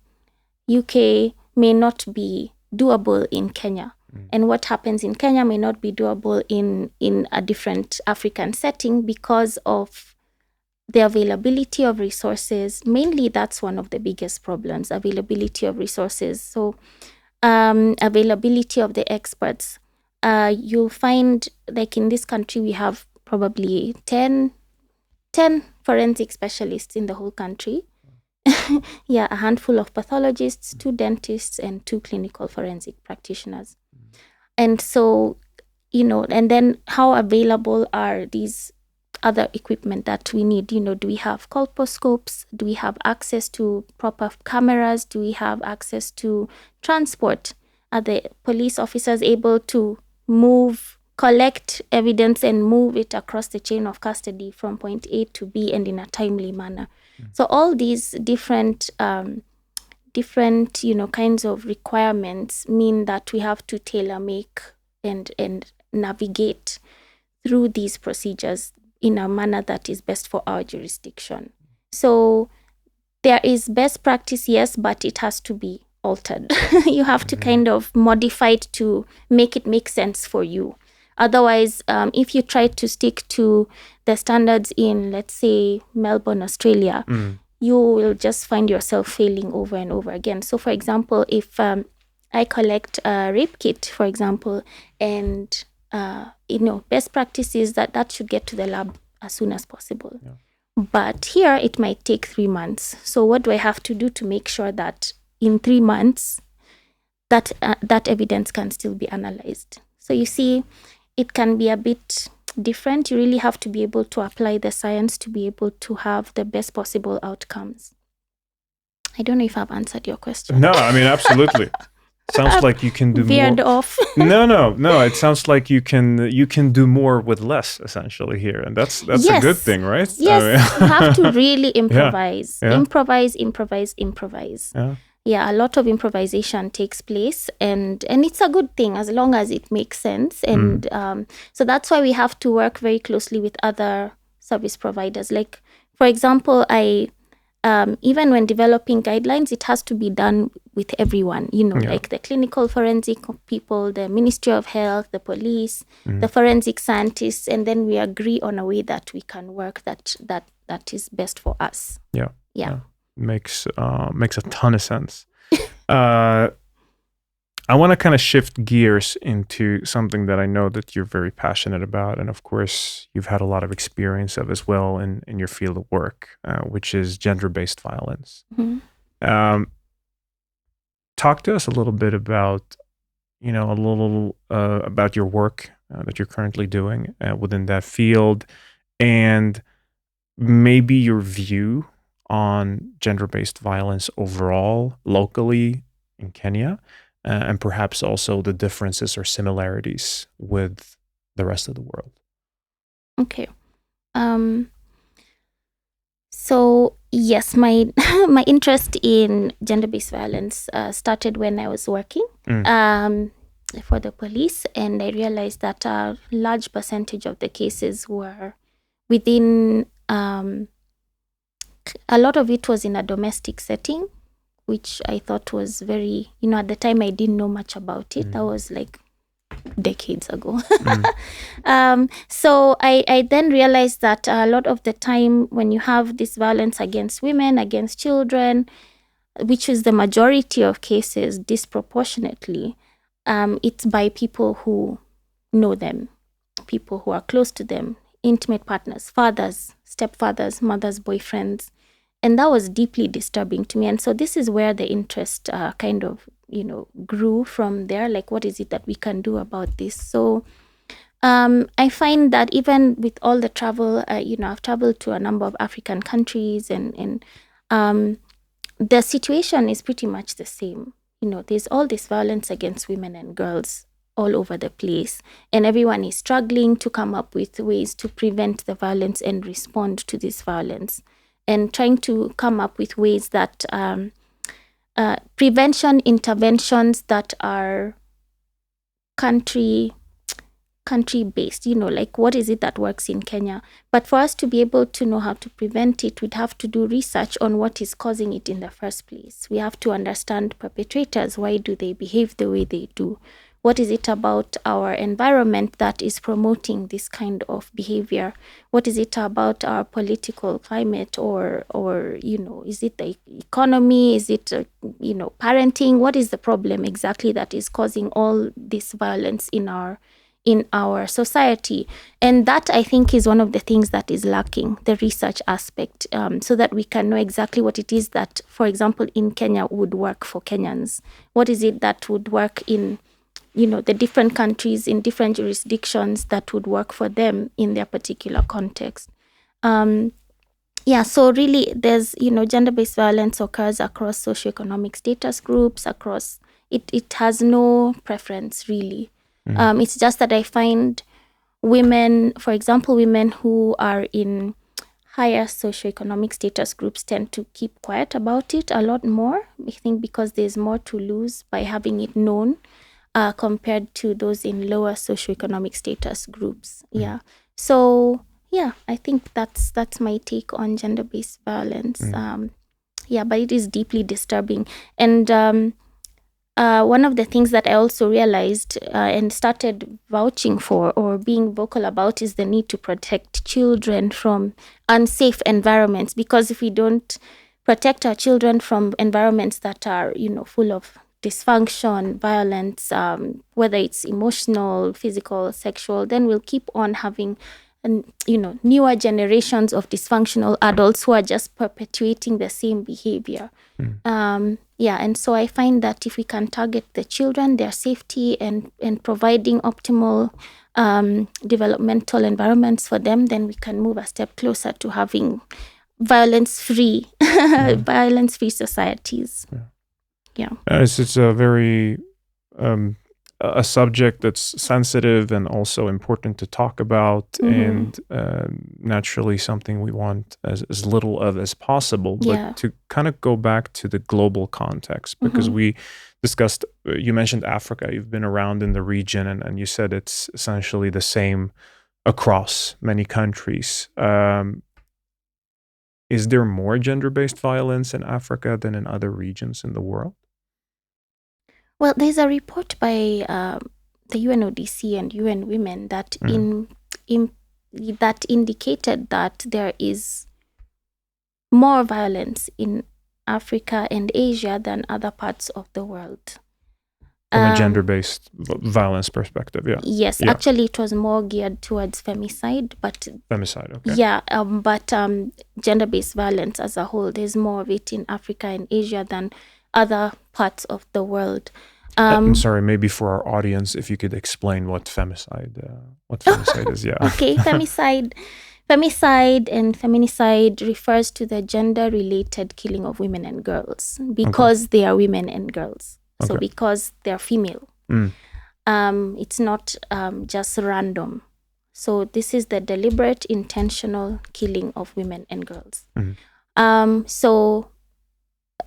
UK may not be doable in Kenya. And what happens in Kenya may not be doable in a different African setting because of the availability of resources. Mainly, that's one of the biggest problems, availability of resources. So availability of the experts. You'll find, like in this country, we have probably 10 forensic specialists in the whole country. Yeah, a handful of pathologists, 2 dentists, and 2 clinical forensic practitioners. And so, and then how available are these other equipment that we need? Do we have colposcopes? Do we have access to proper cameras? Do we have access to transport? Are the police officers able to collect evidence and move it across the chain of custody from point A to B and in a timely manner? So all these different kinds of requirements mean that we have to tailor make and navigate through these procedures in a manner that is best for our jurisdiction. So there is best practice, yes, but it has to be altered. You have to kind of modify it to make it make sense for you. Otherwise, if you try to stick to the standards in, let's say, Melbourne, Australia, you will just find yourself failing over and over again. So, for example, if I collect a rape kit, for example, and best practice is that should get to the lab as soon as possible. Yeah. But here it might take 3 months. So what do I have to do to make sure that in 3 months that evidence can still be analyzed? So you see, it can be a bit different. You really have to be able to apply the science to be able to have the best possible outcomes. I don't know if I've answered your question. No, I mean, absolutely. Sounds like you can do veered more. Off. No. It sounds like you can do more with less, essentially here, and that's yes. a good thing, right? Yes, you have to really improvise. Yeah. Improvise. Yeah, a lot of improvisation takes place, and it's a good thing as long as it makes sense. And so that's why we have to work very closely with other service providers. Like, for example, even when developing guidelines, it has to be done with everyone, like the clinical forensic people, the Ministry of Health, the police, the forensic scientists, and then we agree on a way that we can work that is best for us. Yeah. Makes a ton of sense. I want to kind of shift gears into something that I know that you're very passionate about, and of course you've had a lot of experience of as well in your field of work, which is gender-based violence. Talk to us a little bit about, about your work that you're currently doing within that field, and maybe your view on gender-based violence overall, locally in Kenya, and perhaps also the differences or similarities with the rest of the world. Okay. So yes, my interest in gender-based violence started when I was working for the police, and I realized that a large percentage of the cases were within a lot of it was in a domestic setting, which I thought was very, at the time I didn't know much about it. That was like decades ago. So I then realized that a lot of the time when you have this violence against women, against children, which is the majority of cases disproportionately, it's by people who know them, people who are close to them, intimate partners, fathers, stepfathers, mothers, boyfriends. And that was deeply disturbing to me. And so this is where the interest kind of, grew from there. Like, what is it that we can do about this? So I find that even with all the travel, I've traveled to a number of African countries, and the situation is pretty much the same. There's all this violence against women and girls all over the place, and everyone is struggling to come up with ways to prevent the violence and respond to this violence, and trying to come up with ways that prevention interventions that are country-based, like what is it that works in Kenya. But for us to be able to know how to prevent it, we'd have to do research on what is causing it in the first place. We have to understand perpetrators. Why do they behave the way they do? What is it about our environment that is promoting this kind of behavior? What is it about our political climate, or is it the economy? Is it parenting? What is the problem exactly that is causing all this violence in our society? And that, I think, is one of the things that is lacking, the research aspect, so that we can know exactly what it is that, for example, in Kenya would work for Kenyans. What is it that would work in the different countries, in different jurisdictions, that would work for them in their particular context. So really there's, gender-based violence occurs across socioeconomic status groups, across, it has no preference really. It's just that I find women, for example, women who are in higher socioeconomic status groups tend to keep quiet about it a lot more, I think, because there's more to lose by having it known. Compared to those in lower socioeconomic status groups. Yeah. So, I think that's my take on gender-based violence. But it is deeply disturbing. And one of the things that I also realized and started vouching for, or being vocal about, is the need to protect children from unsafe environments. Because if we don't protect our children from environments that are, full of dysfunction, violence, whether it's emotional, physical, sexual, then we'll keep on having, newer generations of dysfunctional adults who are just perpetuating the same behavior. And so I find that if we can target the children, their safety, and providing optimal developmental environments for them, then we can move a step closer to having violence-free societies. It's a very a subject that's sensitive and also important to talk about, and naturally something we want as little of as possible. But to kind of go back to the global context, because we discussed, you mentioned Africa, you've been around in the region, and you said it's essentially the same across many countries. Is there more gender-based violence in Africa than in other regions in the world? Well, there's a report by the UNODC and UN Women that that indicated that there is more violence in Africa and Asia than other parts of the world. From a gender-based violence perspective, Yes, actually it was more geared towards femicide, but... Femicide, okay. But gender-based violence as a whole, there's more of it in Africa and Asia than other parts of the world. I'm sorry, maybe for our audience, if you could explain what femicide is. Okay, femicide and feminicide refers to the gender-related killing of women and girls because they are women and girls. So because they're female. It's not just random. So this is the deliberate, intentional killing of women and girls.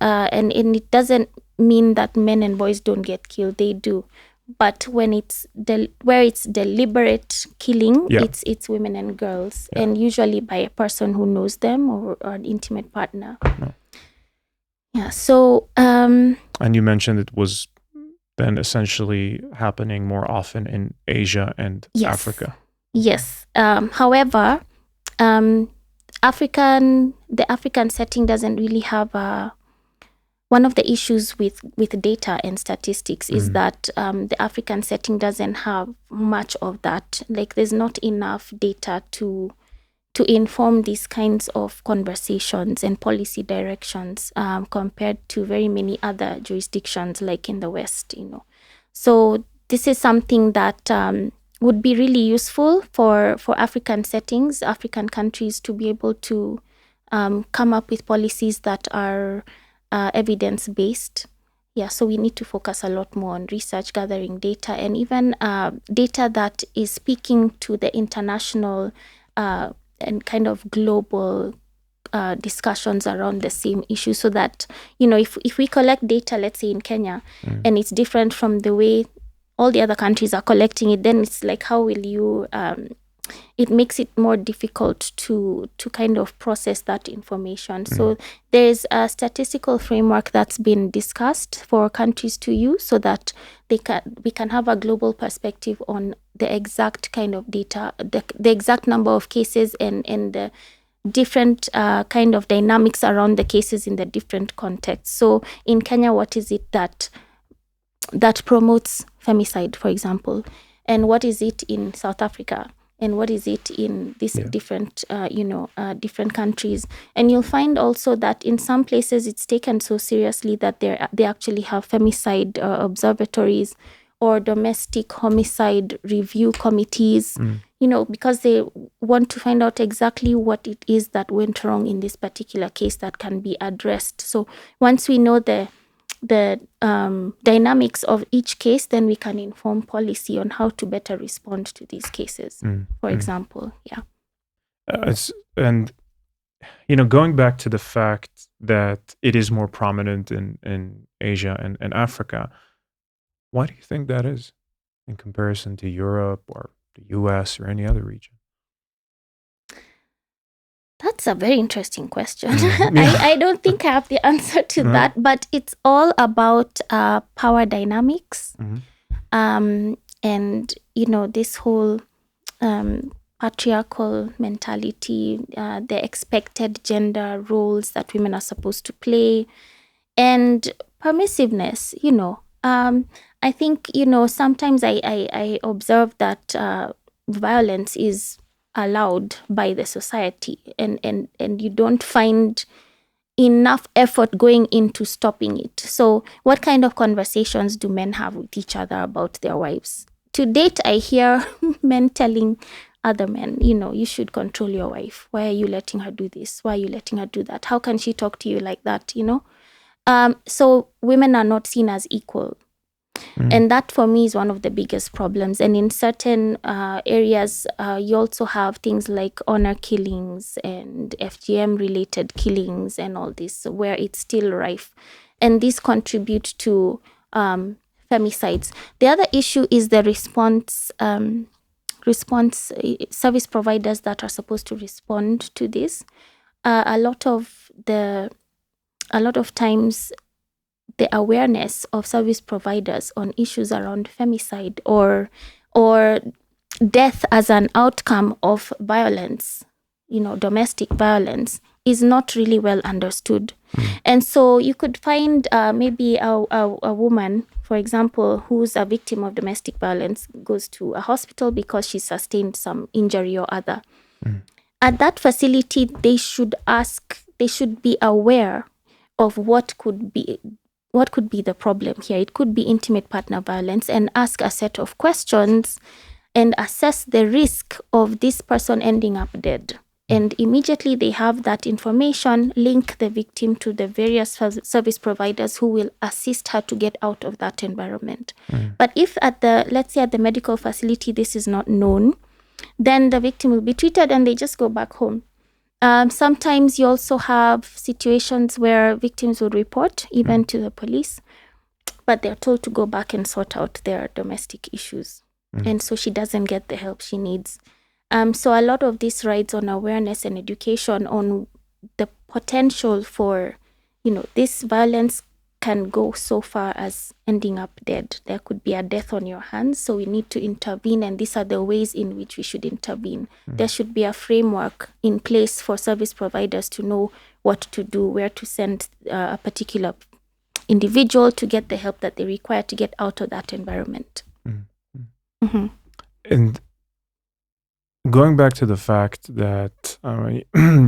And it doesn't mean that men and boys don't get killed. They do. But when where it's deliberate killing, it's women and girls, and usually by a person who knows them or an intimate partner. So... and you mentioned it was then essentially happening more often in Asia and Africa. Yes. However, the African setting doesn't really have one of the issues with data and statistics is that the African setting doesn't have much of that. Like, there's not enough data to inform these kinds of conversations and policy directions compared to very many other jurisdictions like in the West, So this is something that would be really useful for African settings, African countries to be able to come up with policies that are evidence-based. Yeah, so we need to focus a lot more on research, gathering data, and even data that is speaking to the international and kind of global discussions around the same issue, so that, if we collect data, let's say in Kenya, and it's different from the way all the other countries are collecting it, then it's like, how will you it makes it more difficult to kind of process that information. So there's a statistical framework that's been discussed for countries to use, so that we can have a global perspective on the exact kind of data, the exact number of cases, and the different kind of dynamics around the cases in the different contexts. So in Kenya, what is it that promotes femicide, for example, and what is it in South Africa, and what is it in these different different countries? And you'll find also that in some places it's taken so seriously that they actually have femicide observatories or domestic homicide review committees, because they want to find out exactly what it is that went wrong in this particular case that can be addressed. So once we know the dynamics of each case, then we can inform policy on how to better respond to these cases, for example. And going back to the fact that it is more prominent in Asia and Africa, why do you think that is in comparison to Europe or the US or any other region? That's a very interesting question. I don't think I have the answer to that, but it's all about power dynamics. And, this whole patriarchal mentality, the expected gender roles that women are supposed to play, and permissiveness, I think, sometimes I observe that violence is allowed by the society, and you don't find enough effort going into stopping it. So what kind of conversations do men have with each other about their wives? To date, I hear men telling other men, you should control your wife. Why are you letting her do this? Why are you letting her do that? How can she talk to you like that? So women are not seen as equal. And that for me is one of the biggest problems. And in certain areas, you also have things like honor killings and FGM related killings and all this, where it's still rife. And these contribute to femicides. The other issue is the response service providers that are supposed to respond to this. A lot of times, the awareness of service providers on issues around femicide or death as an outcome of violence, domestic violence, is not really well understood. And so you could find maybe a woman, for example, who's a victim of domestic violence, goes to a hospital because she sustained some injury or other. At that facility, they should be aware of what could be the problem here. It could be intimate partner violence, and ask a set of questions and assess the risk of this person ending up dead. And immediately they have that information, link the victim to the various service providers who will assist her to get out of that environment. But if let's say at the medical facility, this is not known, then the victim will be treated and they just go back home. Sometimes you also have situations where victims will report even to the police, but they're told to go back and sort out their domestic issues. And so she doesn't get the help she needs. So a lot of this rides on awareness and education on the potential for, this violence can go so far as ending up dead. There could be a death on your hands, so we need to intervene, and these are the ways in which we should intervene. There should be a framework in place for service providers to know what to do, where to send a particular individual to get the help that they require to get out of that environment. And going back to the fact that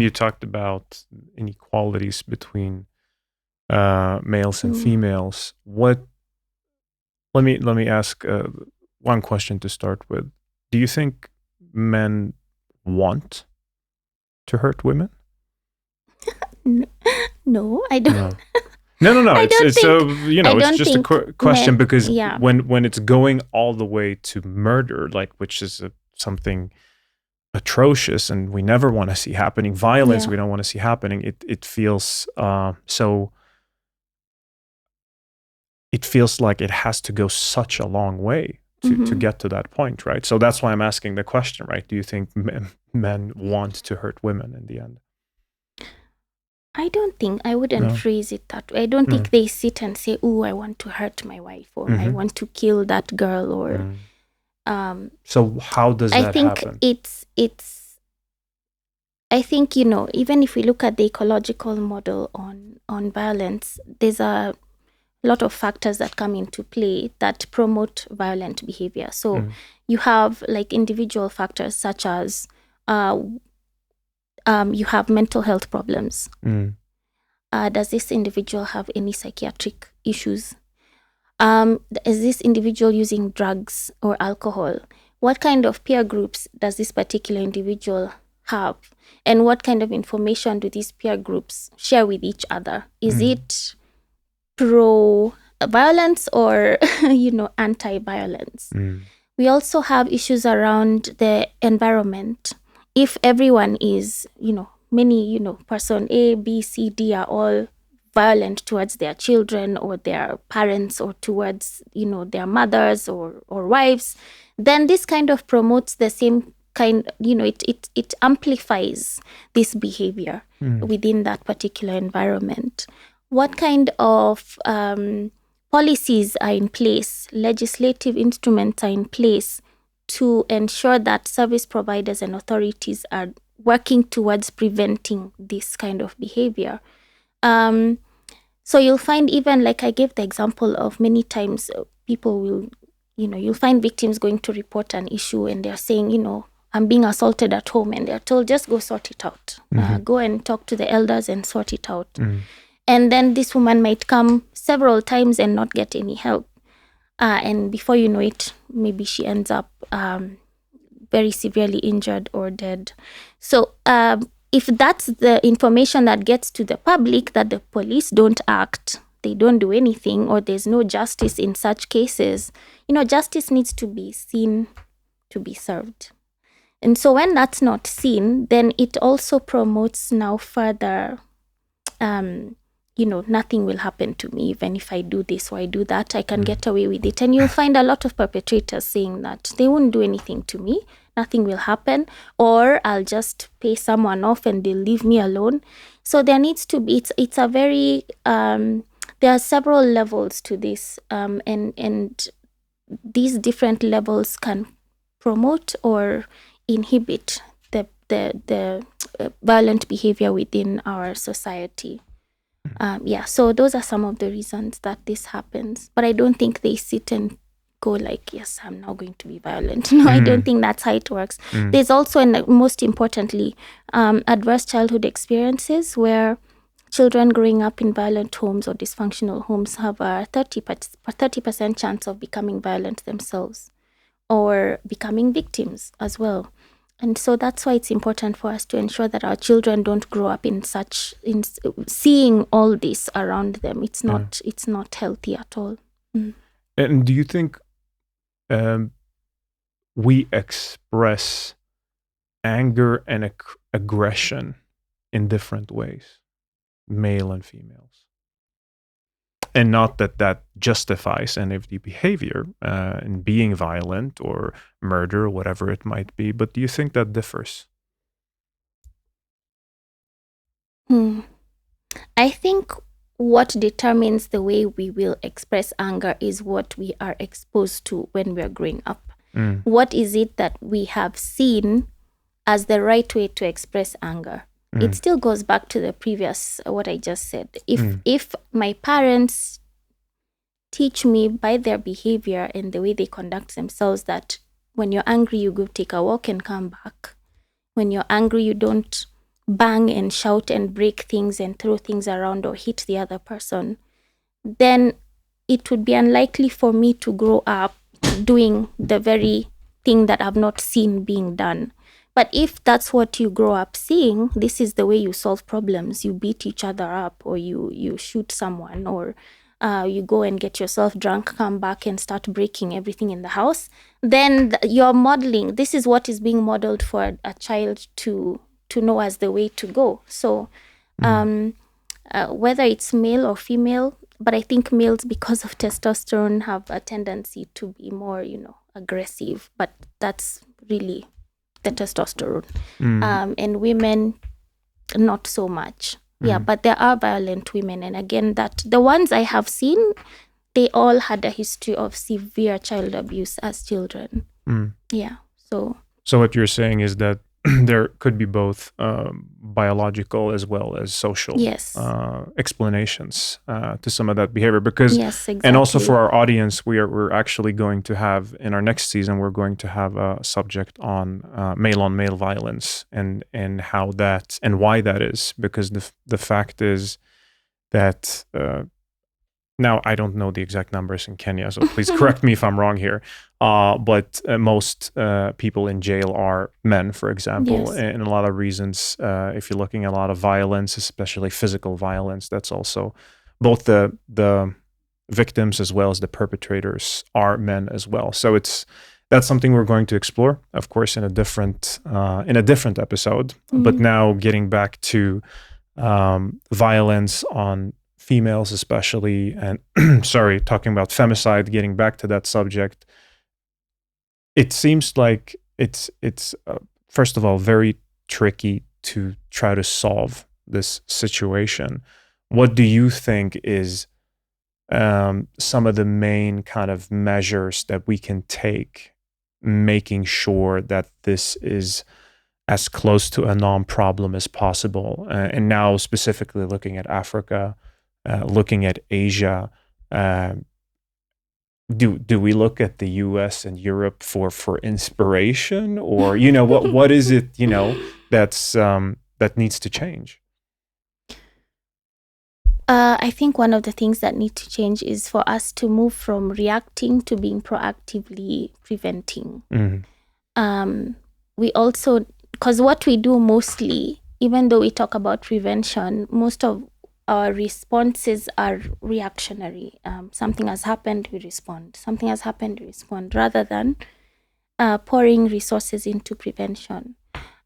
you talked about inequalities between males and females. Let me ask one question to start with. Do you think men want to hurt women? No, I don't. No. I don't It's think- it's just a question men- because yeah. when it's going all the way to murder, like which is something atrocious, and we never want to see happening. Violence Yeah. we don't want to see happening. It feels so. It feels like it has to go such a long way to get to that point, right? So that's why I'm asking the question, right? Do you think men want to hurt women in the end? I don't think, I wouldn't No. phrase it that way. I don't think they sit and say, "Oh, I want to hurt my wife," or "I want to kill that girl," or. So how does that I think happen? it's. I think, even if we look at the ecological model on violence, there's a lot of factors that come into play that promote violent behavior. So you have like individual factors such as you have mental health problems. Does this individual have any psychiatric issues? Is this individual using drugs or alcohol? What kind of peer groups does this particular individual have? And what kind of information do these peer groups share with each other? Is it pro-violence or, anti-violence? We also have issues around the environment. If everyone is, person A, B, C, D are all violent towards their children or their parents or towards, their mothers or wives, then this kind of promotes the same kind, it amplifies this behavior within that particular environment. What kind of policies are in place, legislative instruments are in place to ensure that service providers and authorities are working towards preventing this kind of behavior? So you'll find, even like I gave the example of, many times people will, you'll find victims going to report an issue and they're saying, I'm being assaulted at home, and they're told, just go sort it out. Go and talk to the elders and sort it out. And then this woman might come several times and not get any help. And before you know it, maybe she ends up very severely injured or dead. So if that's the information that gets to the public, that the police don't act, they don't do anything, or there's no justice in such cases, justice needs to be seen to be served. And so when that's not seen, then it also promotes now further, nothing will happen to me, even if I do this or I do that, I can get away with it. And you'll find a lot of perpetrators saying that they won't do anything to me, nothing will happen, or I'll just pay someone off and they'll leave me alone. So there needs to be, it's a very, there are several levels to this, and these different levels can promote or inhibit the violent behavior within our society. So those are some of the reasons that this happens. But I don't think they sit and go like, yes, I'm now going to be violent. No, I don't think that's how it works. There's also, and most importantly, adverse childhood experiences where children growing up in violent homes or dysfunctional homes have a 30% chance of becoming violent themselves or becoming victims as well. And so that's why it's important for us to ensure that our children don't grow up in seeing all this around them. It's not healthy at all. And do you think we express anger and aggression in different ways, male and females? And not that justifies any of the behavior in being violent or murder or whatever it might be. But do you think that differs? I think what determines the way we will express anger is what we are exposed to when we're growing up. What is it that we have seen as the right way to express anger? It still goes back to the previous, what I just said. If my parents teach me by their behavior and the way they conduct themselves that when you're angry, you go take a walk and come back, When you're angry, you don't bang and shout and break things and throw things around or hit the other person, then it would be unlikely for me to grow up doing the very thing that I've not seen being done. But if that's what you grow up seeing, this is the way you solve problems. You beat each other up, or you shoot someone, or you go and get yourself drunk, come back and start breaking everything in the house, then you're modeling. This is what is being modeled for a child to know as the way to go. So whether it's male or female, but I think males, because of testosterone, have a tendency to be more, aggressive. But that's really the testosterone. And women, not so much. Yeah, but there are violent women. And again, that the ones I have seen, they all had a history of severe child abuse as children. Yeah. So what you're saying is that there could be both biological as well as social explanations to some of that behavior. Because, yes, exactly. And also for our audience, we're actually going to have, in our next season, we're going to have a subject on male violence and how that and why that is. Because the fact is that now I don't know the exact numbers in Kenya, so please correct me if I'm wrong here. But most people in jail are men, for example, Yes. and a lot of reasons. If you're looking at a lot of violence, especially physical violence, that's also both the victims as well as the perpetrators are men as well. So that's something we're going to explore, of course, in a different episode. But now getting back to violence on females especially, and talking about femicide, getting back to that subject, it seems like it's first of all very tricky to try to solve this situation. What do you think is some of the main kind of measures that we can take, making sure that this is as close to a non-problem as possible? And now specifically looking at Africa, looking at Asia, do we look at the US and Europe for inspiration, or what is it that's that needs to change? I think one of the things that need to change is for us to move from reacting to being proactively preventing. We also, because what we do mostly, even though we talk about prevention, most of our responses are reactionary. Something has happened, we respond. Something has happened, we respond, rather than pouring resources into prevention.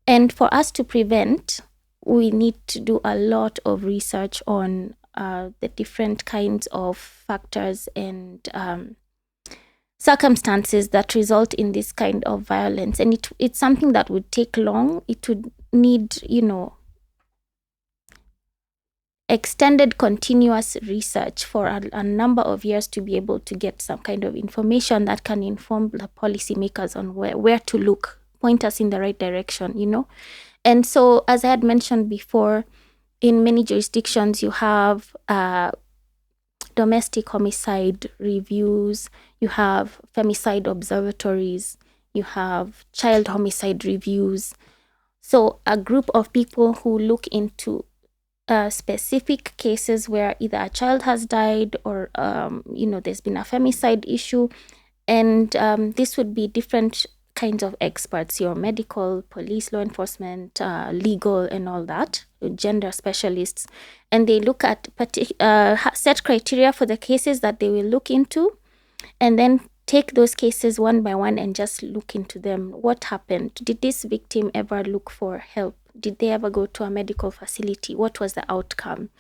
And for us to prevent, we need to do a lot of research on the different kinds of factors and circumstances that result in this kind of violence. And it's something that would take long. It would need, extended continuous research for a number of years to be able to get some kind of information that can inform the policymakers on where to look, point us in the right direction, And so, as I had mentioned before, in many jurisdictions, you have domestic homicide reviews, you have femicide observatories, you have child homicide reviews. So a group of people who look into specific cases where either a child has died or, there's been a femicide issue. And this would be different kinds of experts, your medical, police, law enforcement, legal, and all that, gender specialists. And they look at set criteria for the cases that they will look into, and then take those cases one by one and just look into them. What happened? Did this victim ever look for help? Did they ever go to a medical facility? What was the outcome?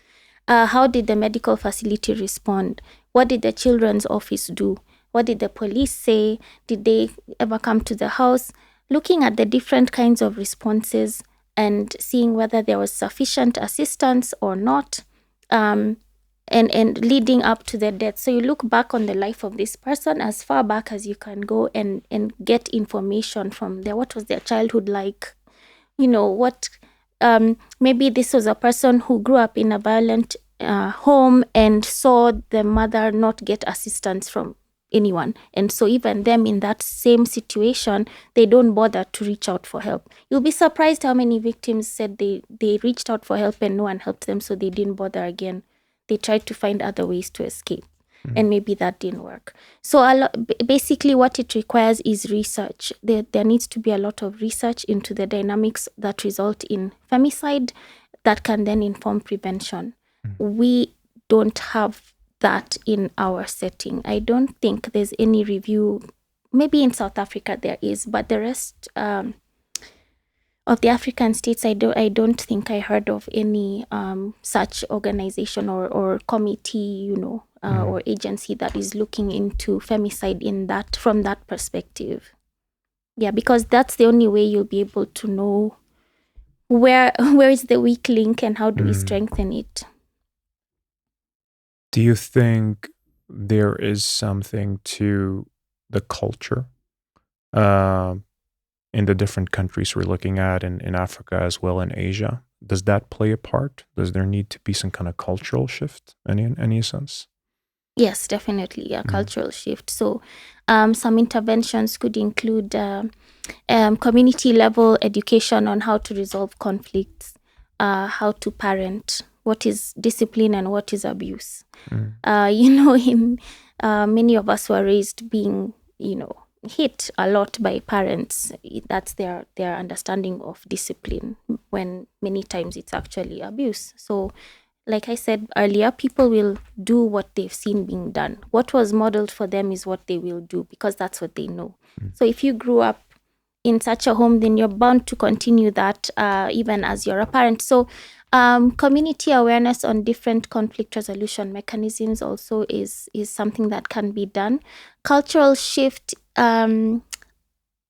How did the medical facility respond? What did the children's office do? What did the police say? Did they ever come to the house? Looking at the different kinds of responses and seeing whether there was sufficient assistance or not, and leading up to the death. So you look back on the life of this person as far back as you can go and get information from there. What was their childhood like? What maybe this was a person who grew up in a violent home and saw the mother not get assistance from anyone. And so even them in that same situation, they don't bother to reach out for help. You'll be surprised how many victims said they reached out for help and no one helped them, so they didn't bother again. They tried to find other ways to escape. And maybe that didn't work. So basically what it requires is research. There needs to be a lot of research into the dynamics that result in femicide that can then inform prevention. We don't have that in our setting. I don't think there's any review. Maybe in South Africa there is, but the rest of the African states, I don't think I heard of any such organization or committee, or agency that is looking into femicide from that perspective. Yeah, because that's the only way you'll be able to know where is the weak link and how do we strengthen it. Do you think there is something to the culture in the different countries we're looking at, in Africa as well, in Asia? Does that play a part? Does there need to be some kind of cultural shift in any sense? Yes, definitely a cultural shift. So some interventions could include community level education on how to resolve conflicts, how to parent, what is discipline and what is abuse. In many of us were raised being, hit a lot by parents. That's their understanding of discipline, when many times it's actually abuse. So like I said earlier, people will do what they've seen being done. What was modeled for them is what they will do, because that's what they know. So if you grew up in such a home, then you're bound to continue that even as you're a parent. So community awareness on different conflict resolution mechanisms also is something that can be done. Cultural shift, I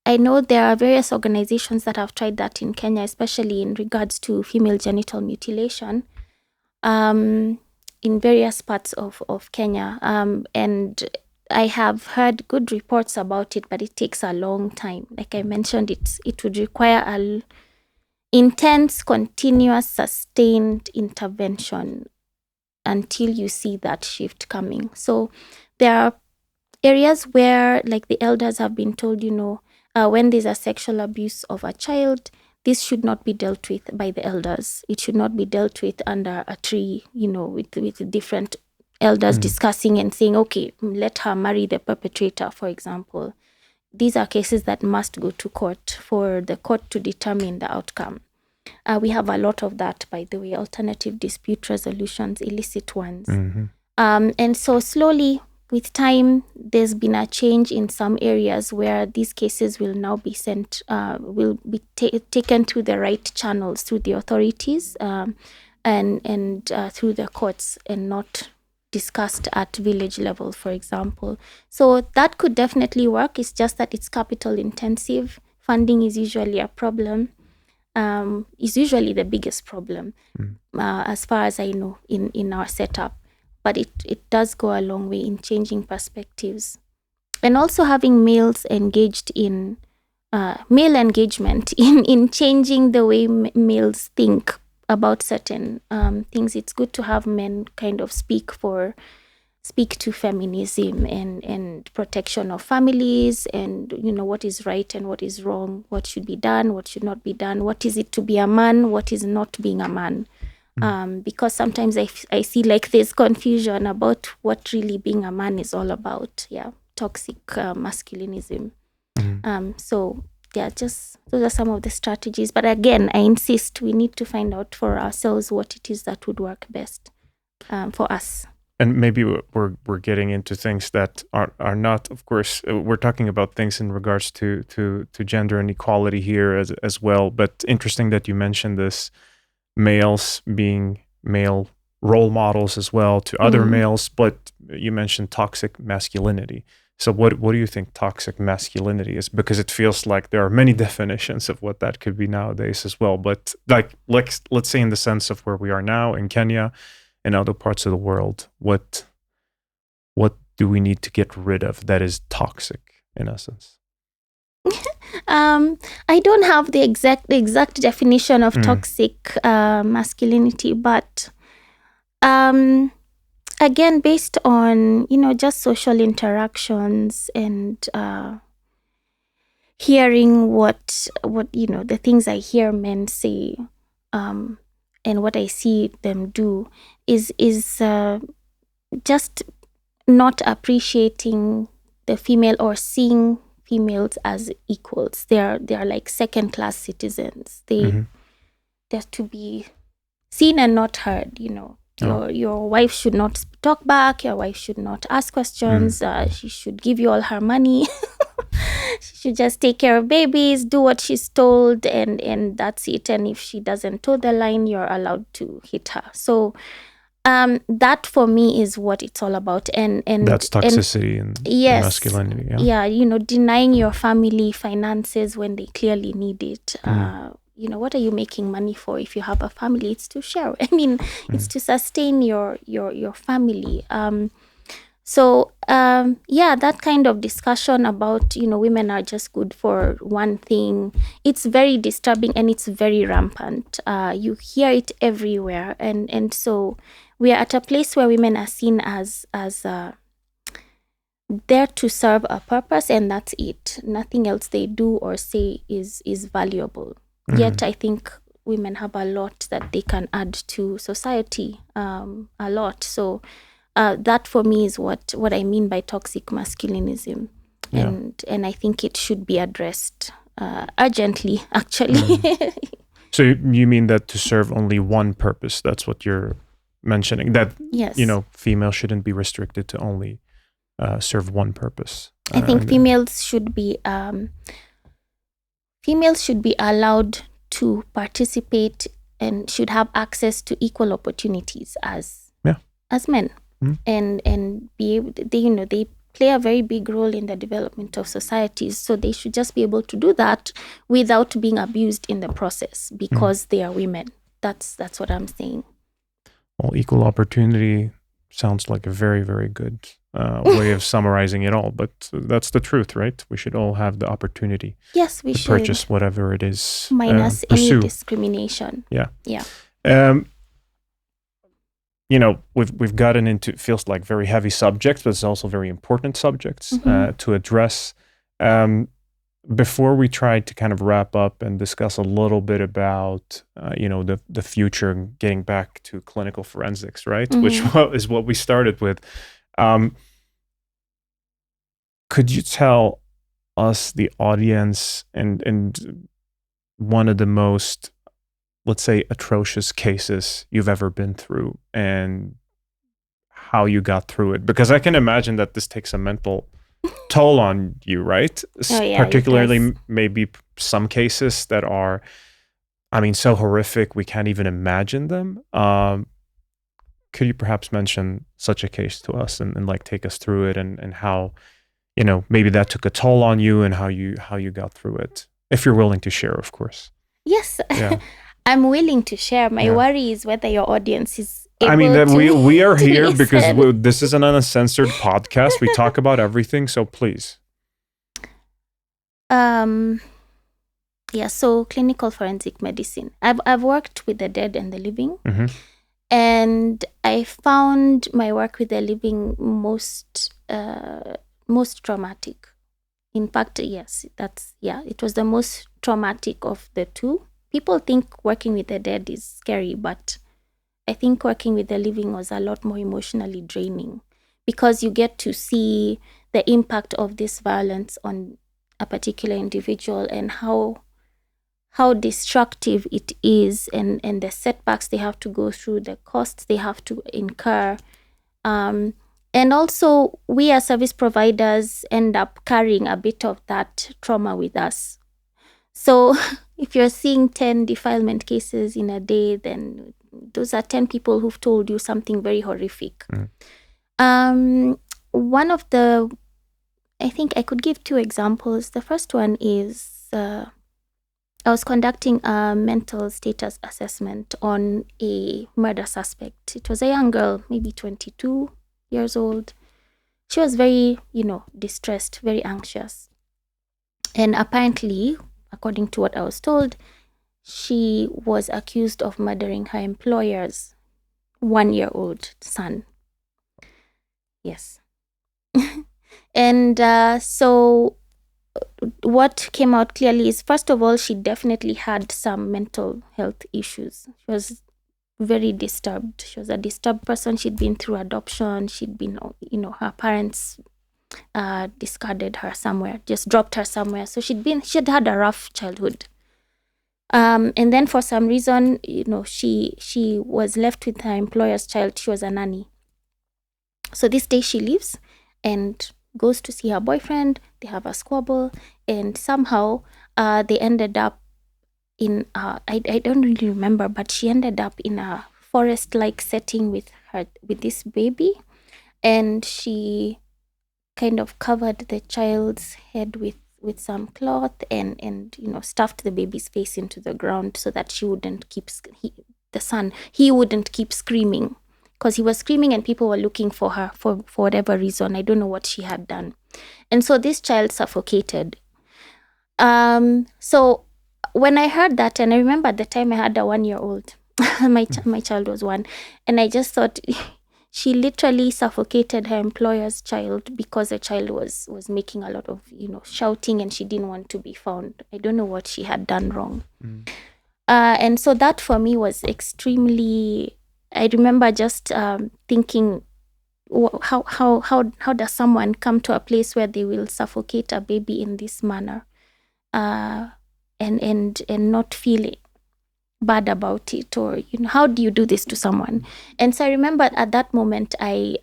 know there are various organizations that have tried that in Kenya, especially in regards to female genital mutilation in various parts of Kenya. And I have heard good reports about it, but it takes a long time. Like I mentioned, it would require an intense, continuous, sustained intervention until you see that shift coming. So there are areas where, like, the elders have been told, when there's a sexual abuse of a child, this should not be dealt with by the elders. It should not be dealt with under a tree, with different elders discussing and saying, okay, let her marry the perpetrator, for example. These are cases that must go to court for the court to determine the outcome. We have a lot of that, by the way, alternative dispute resolutions, illicit ones. And so slowly, with time, there's been a change in some areas where these cases will now be sent, will be taken to the right channels, through the authorities and through the courts, and not discussed at village level, for example. So that could definitely work. It's just that it's capital intensive. Funding is usually a problem. Is usually the biggest problem, as far as I know, in our setup. But it does go a long way in changing perspectives. And also having males engaged in male engagement in changing the way males think about certain things. It's good to have men kind of speak to feminism and protection of families, and what is right and what is wrong, what should be done, what should not be done, what is it to be a man, what is not being a man. Because sometimes I see like there's confusion about what really being a man is all about. Yeah, toxic masculinism. So yeah, just those are some of the strategies. But again, I insist we need to find out for ourselves what it is that would work best for us. And maybe we're getting into things that are not, of course, we're talking about things in regards to gender and equality here as well. But interesting that you mentioned this, males being male role models as well to other males, but you mentioned toxic masculinity. So what do you think toxic masculinity is? Because it feels like there are many definitions of what that could be nowadays as well. But like let's say in the sense of where we are now in Kenya and other parts of the world, what do we need to get rid of that is toxic in essence? I don't have the exact definition of toxic masculinity, but Again, based on, just social interactions and hearing what the things I hear men say, and what I see them do is just not appreciating the female or seeing females as equals. They are like second class citizens. They're to be seen and not heard. Your wife should not talk back. Your wife should not ask questions. She should give you all her money. She should just take care of babies, do what she's told, and that's it. And if she doesn't toe the line, you're allowed to hit her. So that for me is what it's all about. And that's toxicity and yes, masculinity. Yeah, denying your family finances when they clearly need it. What are you making money for? If you have a family, it's to share. I mean, it's to sustain your family. That kind of discussion about, women are just good for one thing, it's very disturbing and it's very rampant. You hear it everywhere. And so we are at a place where women are seen as there to serve a purpose, and that's it. Nothing else they do or say is valuable. Yet I think women have a lot that they can add to society, a lot. So that for me is what I mean by toxic masculinism. Yeah. And I think it should be addressed urgently, actually. So you mean that to serve only one purpose? That's what you're mentioning, that Yes. Female shouldn't be restricted to only serve one purpose. I think females should be allowed to participate and should have access to equal opportunities as men. And be able they play a very big role in the development of societies, so they should just be able to do that without being abused in the process because they are women. That's what I'm saying. Well, equal opportunity sounds like a very, very good way of summarizing it all, but that's the truth, right? We should all have the opportunity Yes, we to should purchase whatever it is, minus pursue. any discrimination. Yeah. We've gotten into, feels like very heavy subjects, but it's also very important subjects to address. Before we try to kind of wrap up and discuss a little bit about, the future and getting back to clinical forensics, right? Which is what we started with. Could you tell us, the audience, and one of the most, let's say, atrocious cases you've ever been through and how you got through it? Because I can imagine that this takes a mental toll on you, right? Particularly maybe some cases that are, so horrific we can't even imagine them. Could you perhaps mention such a case to us and like take us through it and how, maybe that took a toll on you and how you got through it, if you're willing to share, of course. Yes. Yeah. I'm willing to share. My worry is whether your audience is able that to we are here listen. because this is an uncensored podcast. We talk about everything, so please. So clinical forensic medicine. I've worked with the dead and the living, and I found my work with the living most traumatic. In fact, yes, it was the most traumatic of the two. People think working with the dead is scary, but I think working with the living was a lot more emotionally draining because you get to see the impact of this violence on a particular individual and how destructive it is, and the setbacks they have to go through, the costs they have to incur. And also, we as service providers end up carrying a bit of that trauma with us. So if you're seeing 10 defilement cases in a day, then those are 10 people who've told you something very horrific. One of the, I think I could give two examples. The first one is I was conducting a mental status assessment on a murder suspect. It was a young girl, maybe 22 years old. She was very, distressed, very anxious. And apparently, according to what I was told, she was accused of murdering her employer's 1-year-old son. Yes. And so what came out clearly is, first of all, she definitely had some mental health issues. She was very disturbed. She was a disturbed person. She'd been through adoption. She'd been, her parents discarded her somewhere, just dropped her somewhere. So she'd had a rough childhood. And then for some reason, she was left with her employer's child. She was a nanny. So this day she leaves and goes to see her boyfriend. They have a squabble, and somehow they ended up in I don't really remember, but she ended up in a forest-like setting with this baby, and she kind of covered the child's head with some cloth and stuffed the baby's face into the ground so that she wouldn't he wouldn't keep screaming, because he was screaming and people were looking for her for whatever reason. I don't know what she had done. And so this child suffocated. So when I heard that, and I remember at the time I had a 1-year-old, my child was 1, and I just thought, she literally suffocated her employer's child because the child was making a lot of shouting, and she didn't want to be found. I don't know what she had done wrong. And so that for me was extremely, I remember just thinking, how does someone come to a place where they will suffocate a baby in this manner, and not feel bad about it, or how do you do this to someone? And so I remember at that moment, I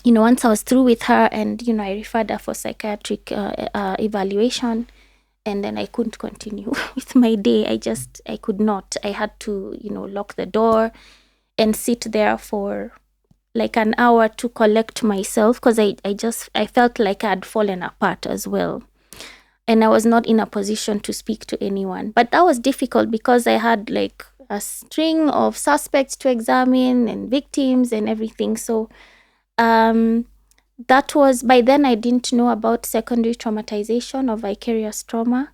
once I was through with her, and I referred her for psychiatric evaluation, and then I couldn't continue with my day. I could not. I had to lock the door and sit there for like an hour to collect myself, because I felt like I had fallen apart as well. And I was not in a position to speak to anyone. But that was difficult because I had like a string of suspects to examine and victims and everything. So that was, by then I didn't know about secondary traumatization or vicarious trauma.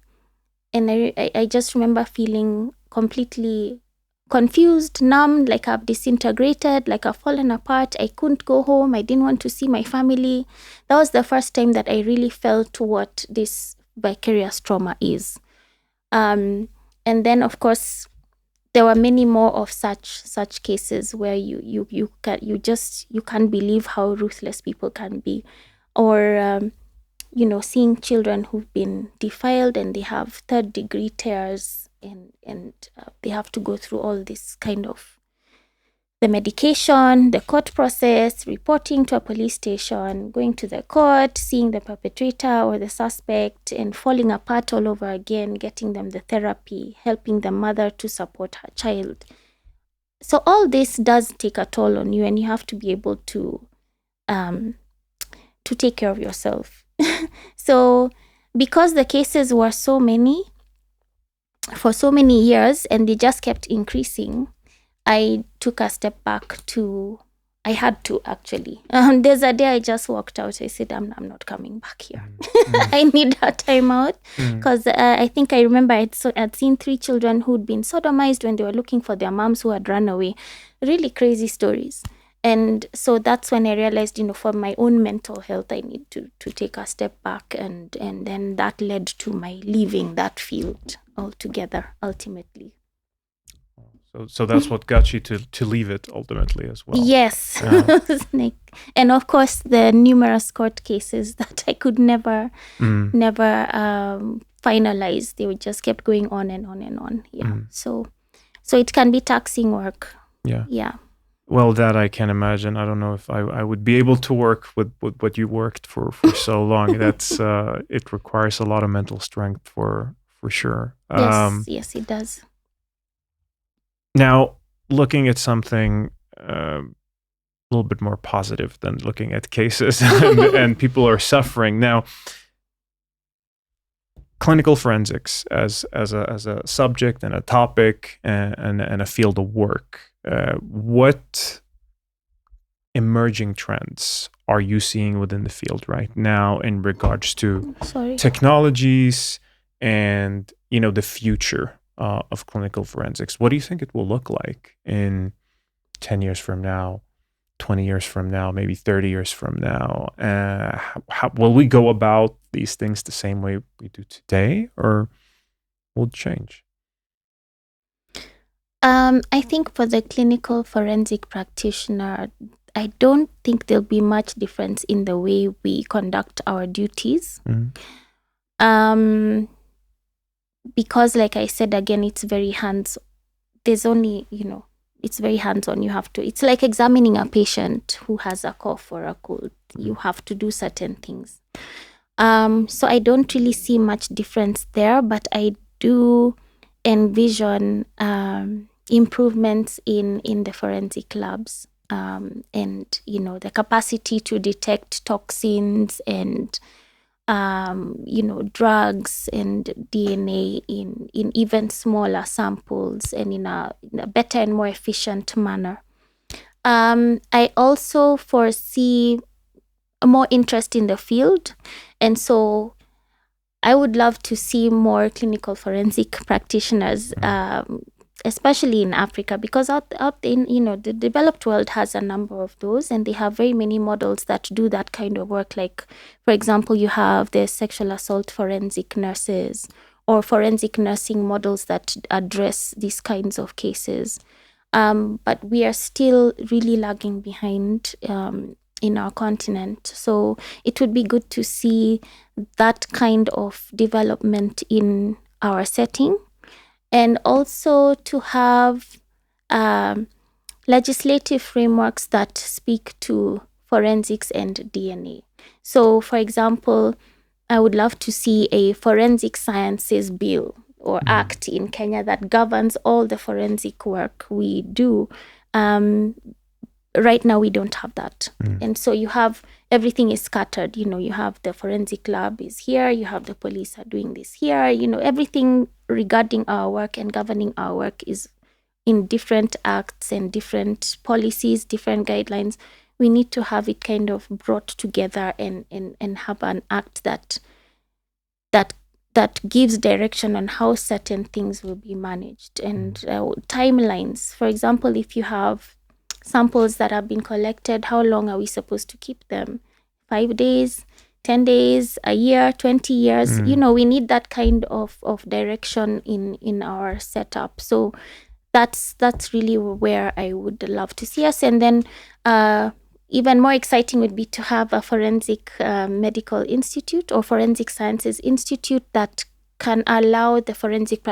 And I just remember feeling completely confused, numb, like I've disintegrated, like I've fallen apart. I couldn't go home. I didn't want to see my family. That was the first time that I really felt what this vicarious trauma is. And then of course there were many more of such cases where you can't believe how ruthless people can be, or seeing children who've been defiled and they have 3rd-degree tears, and they have to go through all this kind of the medication, the court process, reporting to a police station, going to the court, seeing the perpetrator or the suspect, and falling apart all over again, getting them the therapy, helping the mother to support her child. So all this does take a toll on you, and you have to be able to take care of yourself. So because the cases were so many for so many years and they just kept increasing, I took a step back I had to actually. There's a day I just walked out. I said, I'm not coming back here. I need a time out, because I think I remember I'd seen 3 children who'd been sodomized when they were looking for their moms who had run away. Really crazy stories. And so that's when I realized, for my own mental health, I need to take a step back. And then that led to my leaving that field altogether, ultimately. So that's what got you to leave it ultimately as well. Yes. And of course, the numerous court cases that I could never finalize. They just kept going on and on and on. Yeah. So it can be taxing work. Yeah. Yeah. Well, that I can imagine. I don't know if I would be able to work with what you worked for so long. That's it requires a lot of mental strength for sure. Yes, it does. Now, looking at something a little bit more positive than looking at cases and people are suffering. Now, clinical forensics as a subject and a topic and a field of work. What emerging trends are you seeing within the field right now in regards to technologies and the future of clinical forensics? What do you think it will look like in 10 years from now, 20 years from now, maybe 30 years from now? How will we go about these things the same way we do today, or will it change? I think for the clinical forensic practitioner, I don't think there'll be much difference in the way we conduct our duties. Because like I said, again, it's very there's only, it's very hands-on. You have to, it's like examining a patient who has a cough or a cold. You have to do certain things. So I don't really see much difference there, but I do envision improvements in the forensic labs, and the capacity to detect toxins and drugs and DNA in even smaller samples and in a better and more efficient manner. I also foresee more interest in the field, and so I would love to see more clinical forensic practitioners, especially in Africa, because out in the developed world has a number of those, and they have very many models that do that kind of work. Like, for example, you have the sexual assault forensic nurses or forensic nursing models that address these kinds of cases. But we are still really lagging behind in our continent. So it would be good to see that kind of development in our setting, and also to have legislative frameworks that speak to forensics and DNA. So, for example, I would love to see a forensic sciences bill or act in Kenya that governs all the forensic work we do. Right now, we don't have that. And so you have, everything is scattered. You have the forensic lab is here, you have the police are doing this here, everything regarding our work and governing our work is in different acts and different policies, different guidelines. We need to have it kind of brought together and have an act that gives direction on how certain things will be managed, and timelines. For example, if you have samples that have been collected, how long are we supposed to keep them? 5 days, 10 days, a year, 20 years? We need that kind of direction in our setup. So that's really where I would love to see us. And then even more exciting would be to have a forensic medical institute or forensic sciences institute that can allow the forensic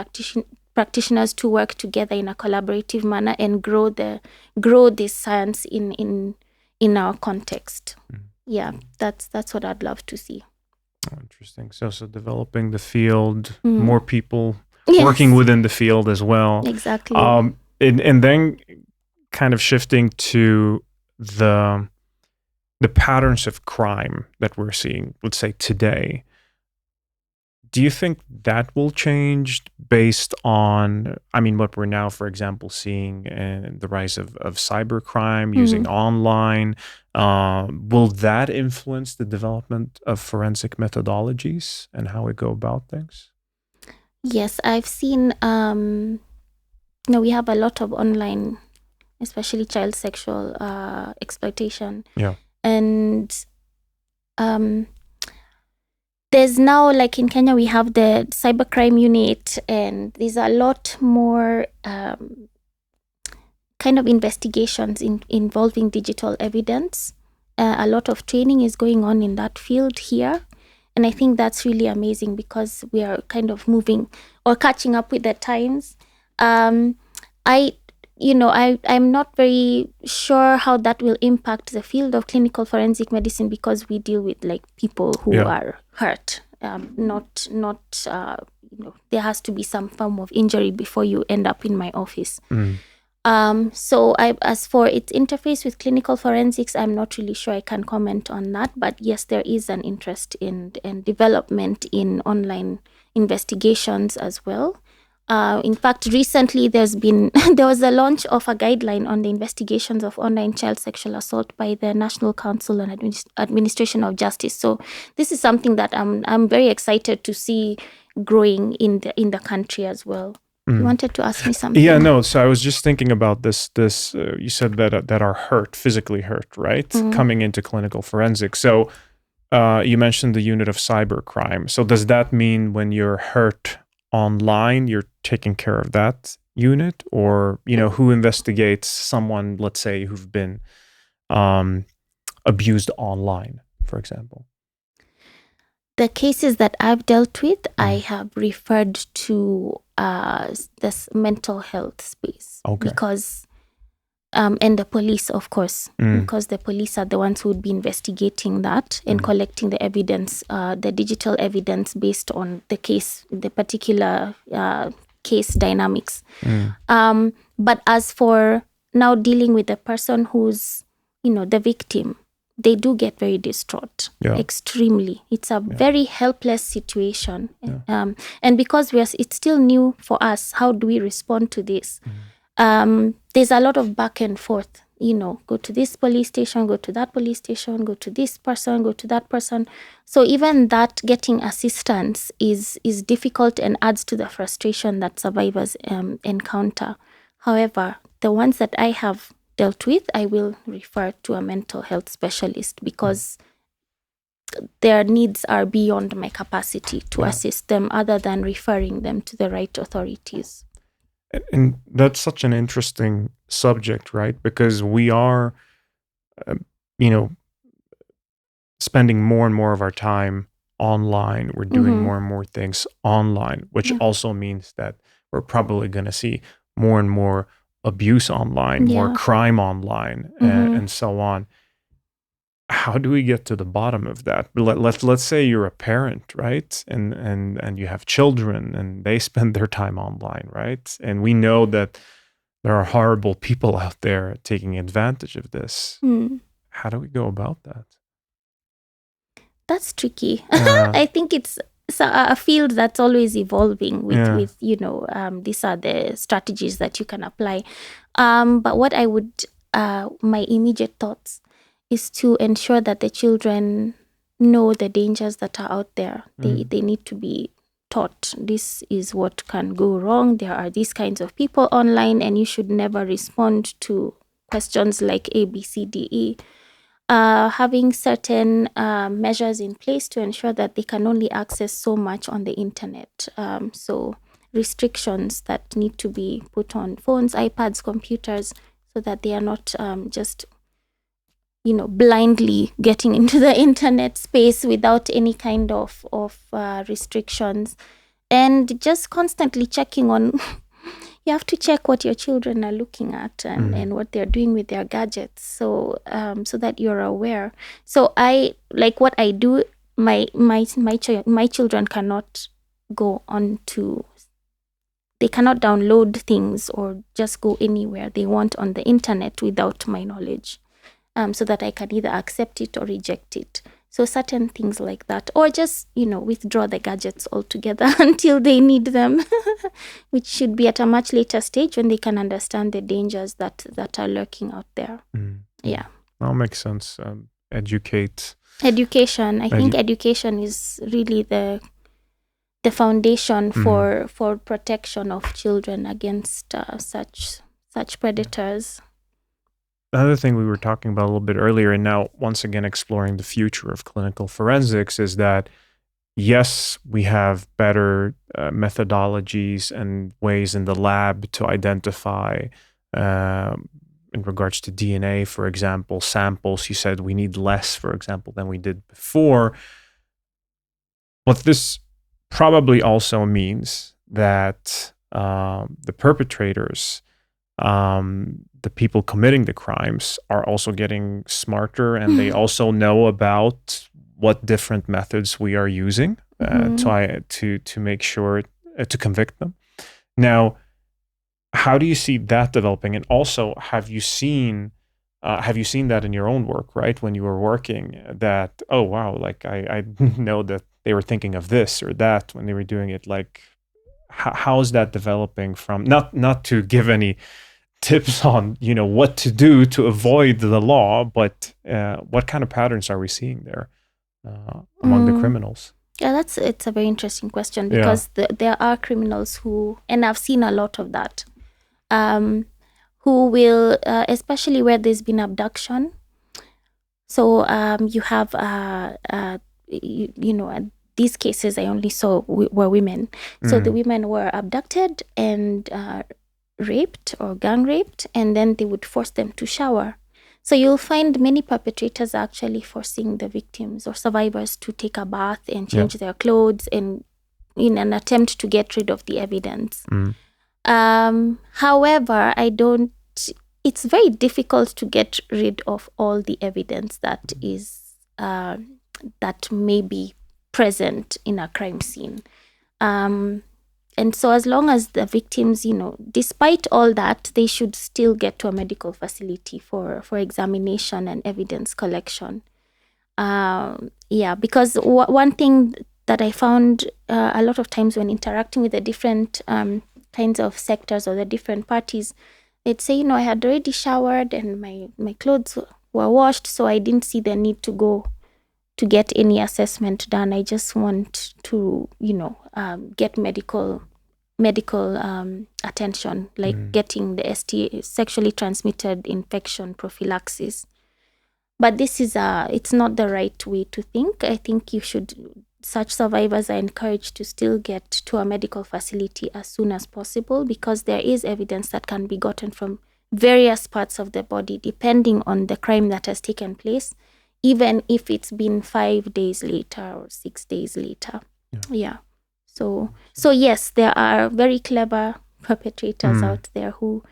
practitioners to work together in a collaborative manner and grow this science in our context. Yeah, that's what I'd love to see. Oh, interesting. So developing the field, more people working within the field as well. Exactly. And then kind of shifting to the patterns of crime that we're seeing, let's say today. Do you think that will change based on, what we're now, for example, seeing in the rise of cybercrime using online? Will that influence the development of forensic methodologies and how we go about things? Yes, I've seen, we have a lot of online, especially child sexual exploitation. Yeah. And there's now, like in Kenya, we have the cybercrime unit, and there's a lot more kind of investigations involving digital evidence. A lot of training is going on in that field here. And I think that's really amazing because we are kind of moving or catching up with the times. I'm not very sure how that will impact the field of clinical forensic medicine because we deal with like people who are hurt. There has to be some form of injury before you end up in my office. So as for its interface with clinical forensics, I'm not really sure I can comment on that. But yes, there is an interest in development in online investigations as well. In fact, recently there was a launch of a guideline on the investigations of online child sexual assault by the National Council on Administration of Justice. So this is something that I'm very excited to see growing in the country as well. You wanted to ask me something. Yeah, no. So I was just thinking about this. You said that are hurt, physically hurt, right? Coming into clinical forensics. So you mentioned the unit of cybercrime. So does that mean when you're hurt online, you're taking care of that unit, or who investigates someone, let's say, who've been abused online, for example? The cases that I've dealt with, I have referred to this mental health space. Okay. Because, and the police, of course, because the police are the ones who would be investigating that and collecting the evidence, the digital evidence based on the case, the particular case dynamics. But as for now dealing with the person who's, the victim, they do get very distraught, extremely. It's a very helpless situation. And because it's still new for us, how do we respond to this? There's a lot of back and forth, go to this police station, go to that police station, go to this person, go to that person. So even that getting assistance is difficult and adds to the frustration that survivors encounter. However, the ones that I have dealt with, I will refer to a mental health specialist because their needs are beyond my capacity to assist them, other than referring them to the right authorities. And that's such an interesting subject, right? Because we are, spending more and more of our time online. We're doing more and more things online, which also means that we're probably going to see more and more abuse online, more crime online, and so on. How do we get to the bottom of that? Let's say you're a parent, right? And you have children and they spend their time online, right? And we know that there are horrible people out there taking advantage of this. How do we go about that? That's tricky. I think it's a field that's always evolving with these are the strategies that you can apply. But what I would, my immediate thoughts is to ensure that the children know the dangers that are out there. They need to be taught this is what can go wrong. There are these kinds of people online, and you should never respond to questions like A, B, C, D, E. Having certain measures in place to ensure that they can only access so much on the internet. So restrictions that need to be put on phones, iPads, computers, so that they are not just blindly getting into the internet space without any kind of restrictions. And just constantly checking on you have to check what your children are looking at and what they're doing with their gadgets, so that you're aware. So I like what I do. My children cannot go on to. They cannot download things or just go anywhere they want on the internet without my knowledge, so that I can either accept it or reject it. So certain things like that, or just, withdraw the gadgets altogether until they need them, which should be at a much later stage when they can understand the dangers that are lurking out there. Yeah. That makes sense. Education. I think education is really the foundation for protection of children against such predators. Another thing we were talking about a little bit earlier, and now once again exploring the future of clinical forensics, is that yes, we have better methodologies and ways in the lab to identify, in regards to DNA, for example, samples. You said we need less, for example, than we did before. But this probably also means that the perpetrators, the people committing the crimes, are also getting smarter, and they also know about what different methods we are using to make sure to convict them. Now, how do you see that developing? And also, have you seen that in your own work, right? When you were working, that, oh wow, like I know that they were thinking of this or that when they were doing it. Like, how is that developing? From not to give any tips on what to do to avoid the law, but what kind of patterns are we seeing there among the criminals? Yeah, it's a very interesting question because there are criminals who, and I've seen a lot of that, who will, especially where there's been abduction. So you have, these cases I only saw were women. So the women were abducted and raped or gang raped, and then they would force them to shower. So you'll find many perpetrators actually forcing the victims or survivors to take a bath and change their clothes, and in an attempt to get rid of the evidence. However, it's very difficult to get rid of all the evidence that is that may be present in a crime scene. And so as long as the victims, despite all that, they should still get to a medical facility for examination and evidence collection. Because one thing that I found a lot of times when interacting with the different kinds of sectors or the different parties, they'd say, I had already showered and my clothes were washed, so I didn't see the need to go to get any assessment done. I just want to, get medical attention, like getting the STI, sexually transmitted infection prophylaxis. But this is it's not the right way to think. I think such survivors are encouraged to still get to a medical facility as soon as possible, because there is evidence that can be gotten from various parts of the body, depending on the crime that has taken place, even if it's been 5 days later or 6 days later. Yeah. So yes, there are very clever perpetrators out there who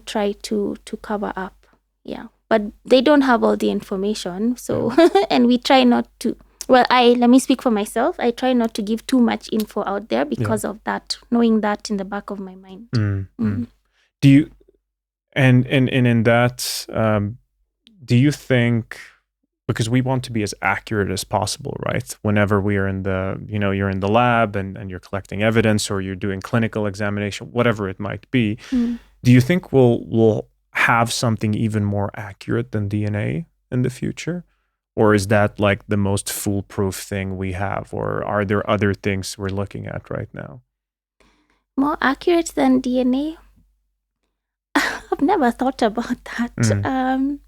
try to cover up. Yeah. But they don't have all the information. So, and we try not to, let me speak for myself. I try not to give too much info out there because of that, knowing that in the back of my mind. Do you, and in that, do you think, because we want to be as accurate as possible, right? Whenever we are in the, you're in the lab and you're collecting evidence or you're doing clinical examination, whatever it might be, do you think we'll have something even more accurate than DNA in the future? Or is that like the most foolproof thing we have? Or are there other things we're looking at right now? More accurate than DNA? I've never thought about that.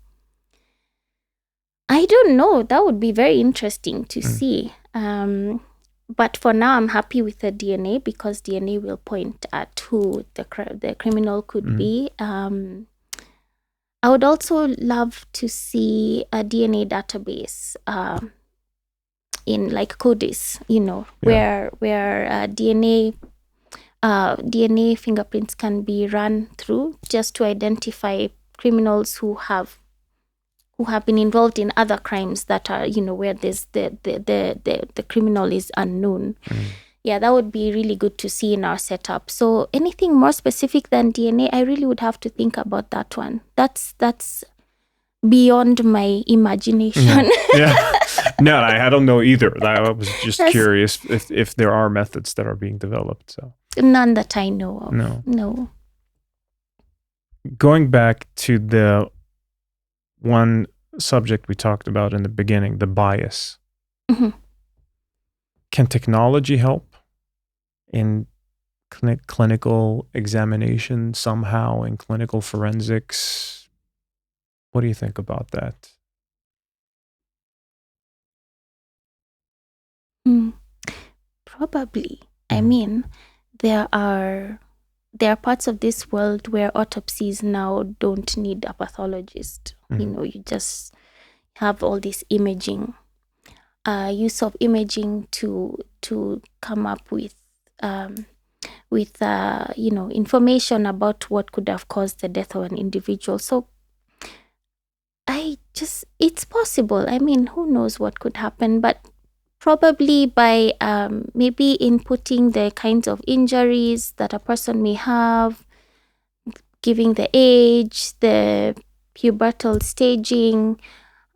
I don't know. That would be very interesting to see. But for now, I'm happy with the DNA because DNA will point at who the criminal could be. I would also love to see a DNA database in like CODIS, where DNA fingerprints can be run through just to identify criminals who have been involved in other crimes that are, where there's the criminal is unknown. Yeah, that would be really good to see in our setup. So anything more specific than DNA, I really would have to think about that one. That's beyond my imagination. No, I don't know either. I was just curious if there are methods that are being developed. So none that I know of. No. Going back to the one subject we talked about in the beginning, the bias. Can technology help in clinical examination somehow, in clinical forensics? What do you think about that? Probably. I mean, there are parts of this world where autopsies now don't need a pathologist. You just have all this imaging, use of imaging to come up with information about what could have caused the death of an individual. So it's possible. I mean, who knows what could happen, but probably by maybe inputting the kinds of injuries that a person may have, giving the age, the pubertal staging,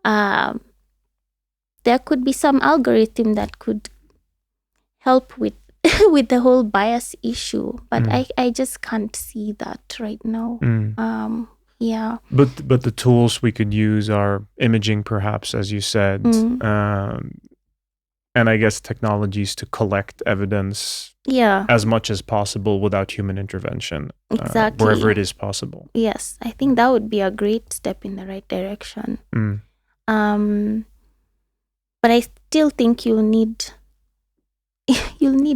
there could be some algorithm that could help with with the whole bias issue, but I just can't see that right now. Yeah. But the tools we could use are imaging, perhaps, as you said. and I guess technologies to collect evidence Yeah, as much as possible without human intervention, exactly. wherever it is possible. Yes, I think that would be a great step in the right direction. Mm. But I still think you'll need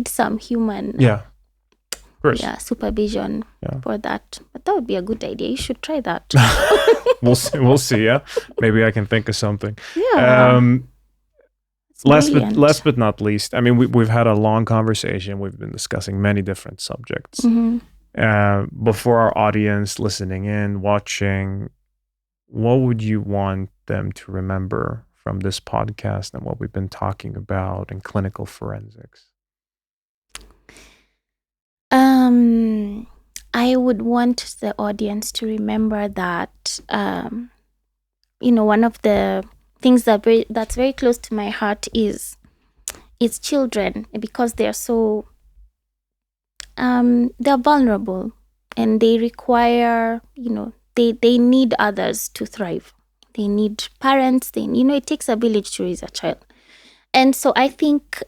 some human Yeah, of course. supervision Yeah. for that. But that would be a good idea. You should try that. We'll see. We'll see. Yeah, maybe I can think of something. Yeah. It's brilliant. Last but not least, I mean, we've had a long conversation. We've been discussing many different subjects. Mhm. Before our audience listening in, watching, what would you want them to remember from this podcast and what we've been talking about in clinical forensics? I would want the audience to remember that, one of the things that's very close to my heart is children, because they're so they're vulnerable, and they require, they need others to thrive. They need parents. It takes a village to raise a child. And so I think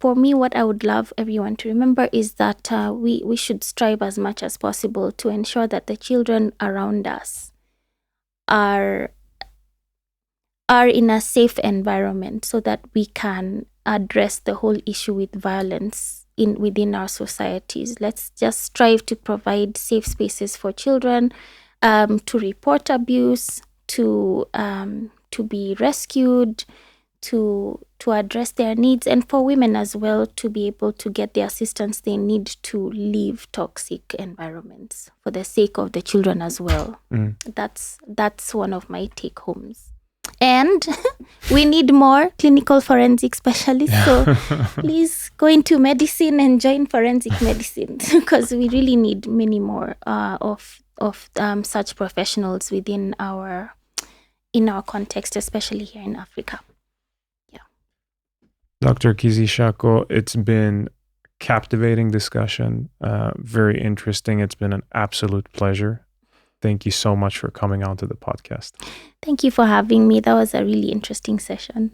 for me, what I would love everyone to remember is that we should strive as much as possible to ensure that the children around us are in a safe environment, so that we can address the whole issue with violence within our societies. Let's just strive to provide safe spaces for children to report abuse, to be rescued, to address their needs, and for women as well to be able to get the assistance they need to leave toxic environments for the sake of the children as well. That's one of my take homes. And we need more clinical forensic specialists. So please go into medicine and join forensic medicine, because we really need many more of such professionals in our context, especially here in Africa. Dr. Kizzie Shako, it's been a captivating discussion, very interesting. It's been an absolute pleasure. Thank you so much for coming on to the podcast. Thank you for having me. That was a really interesting session.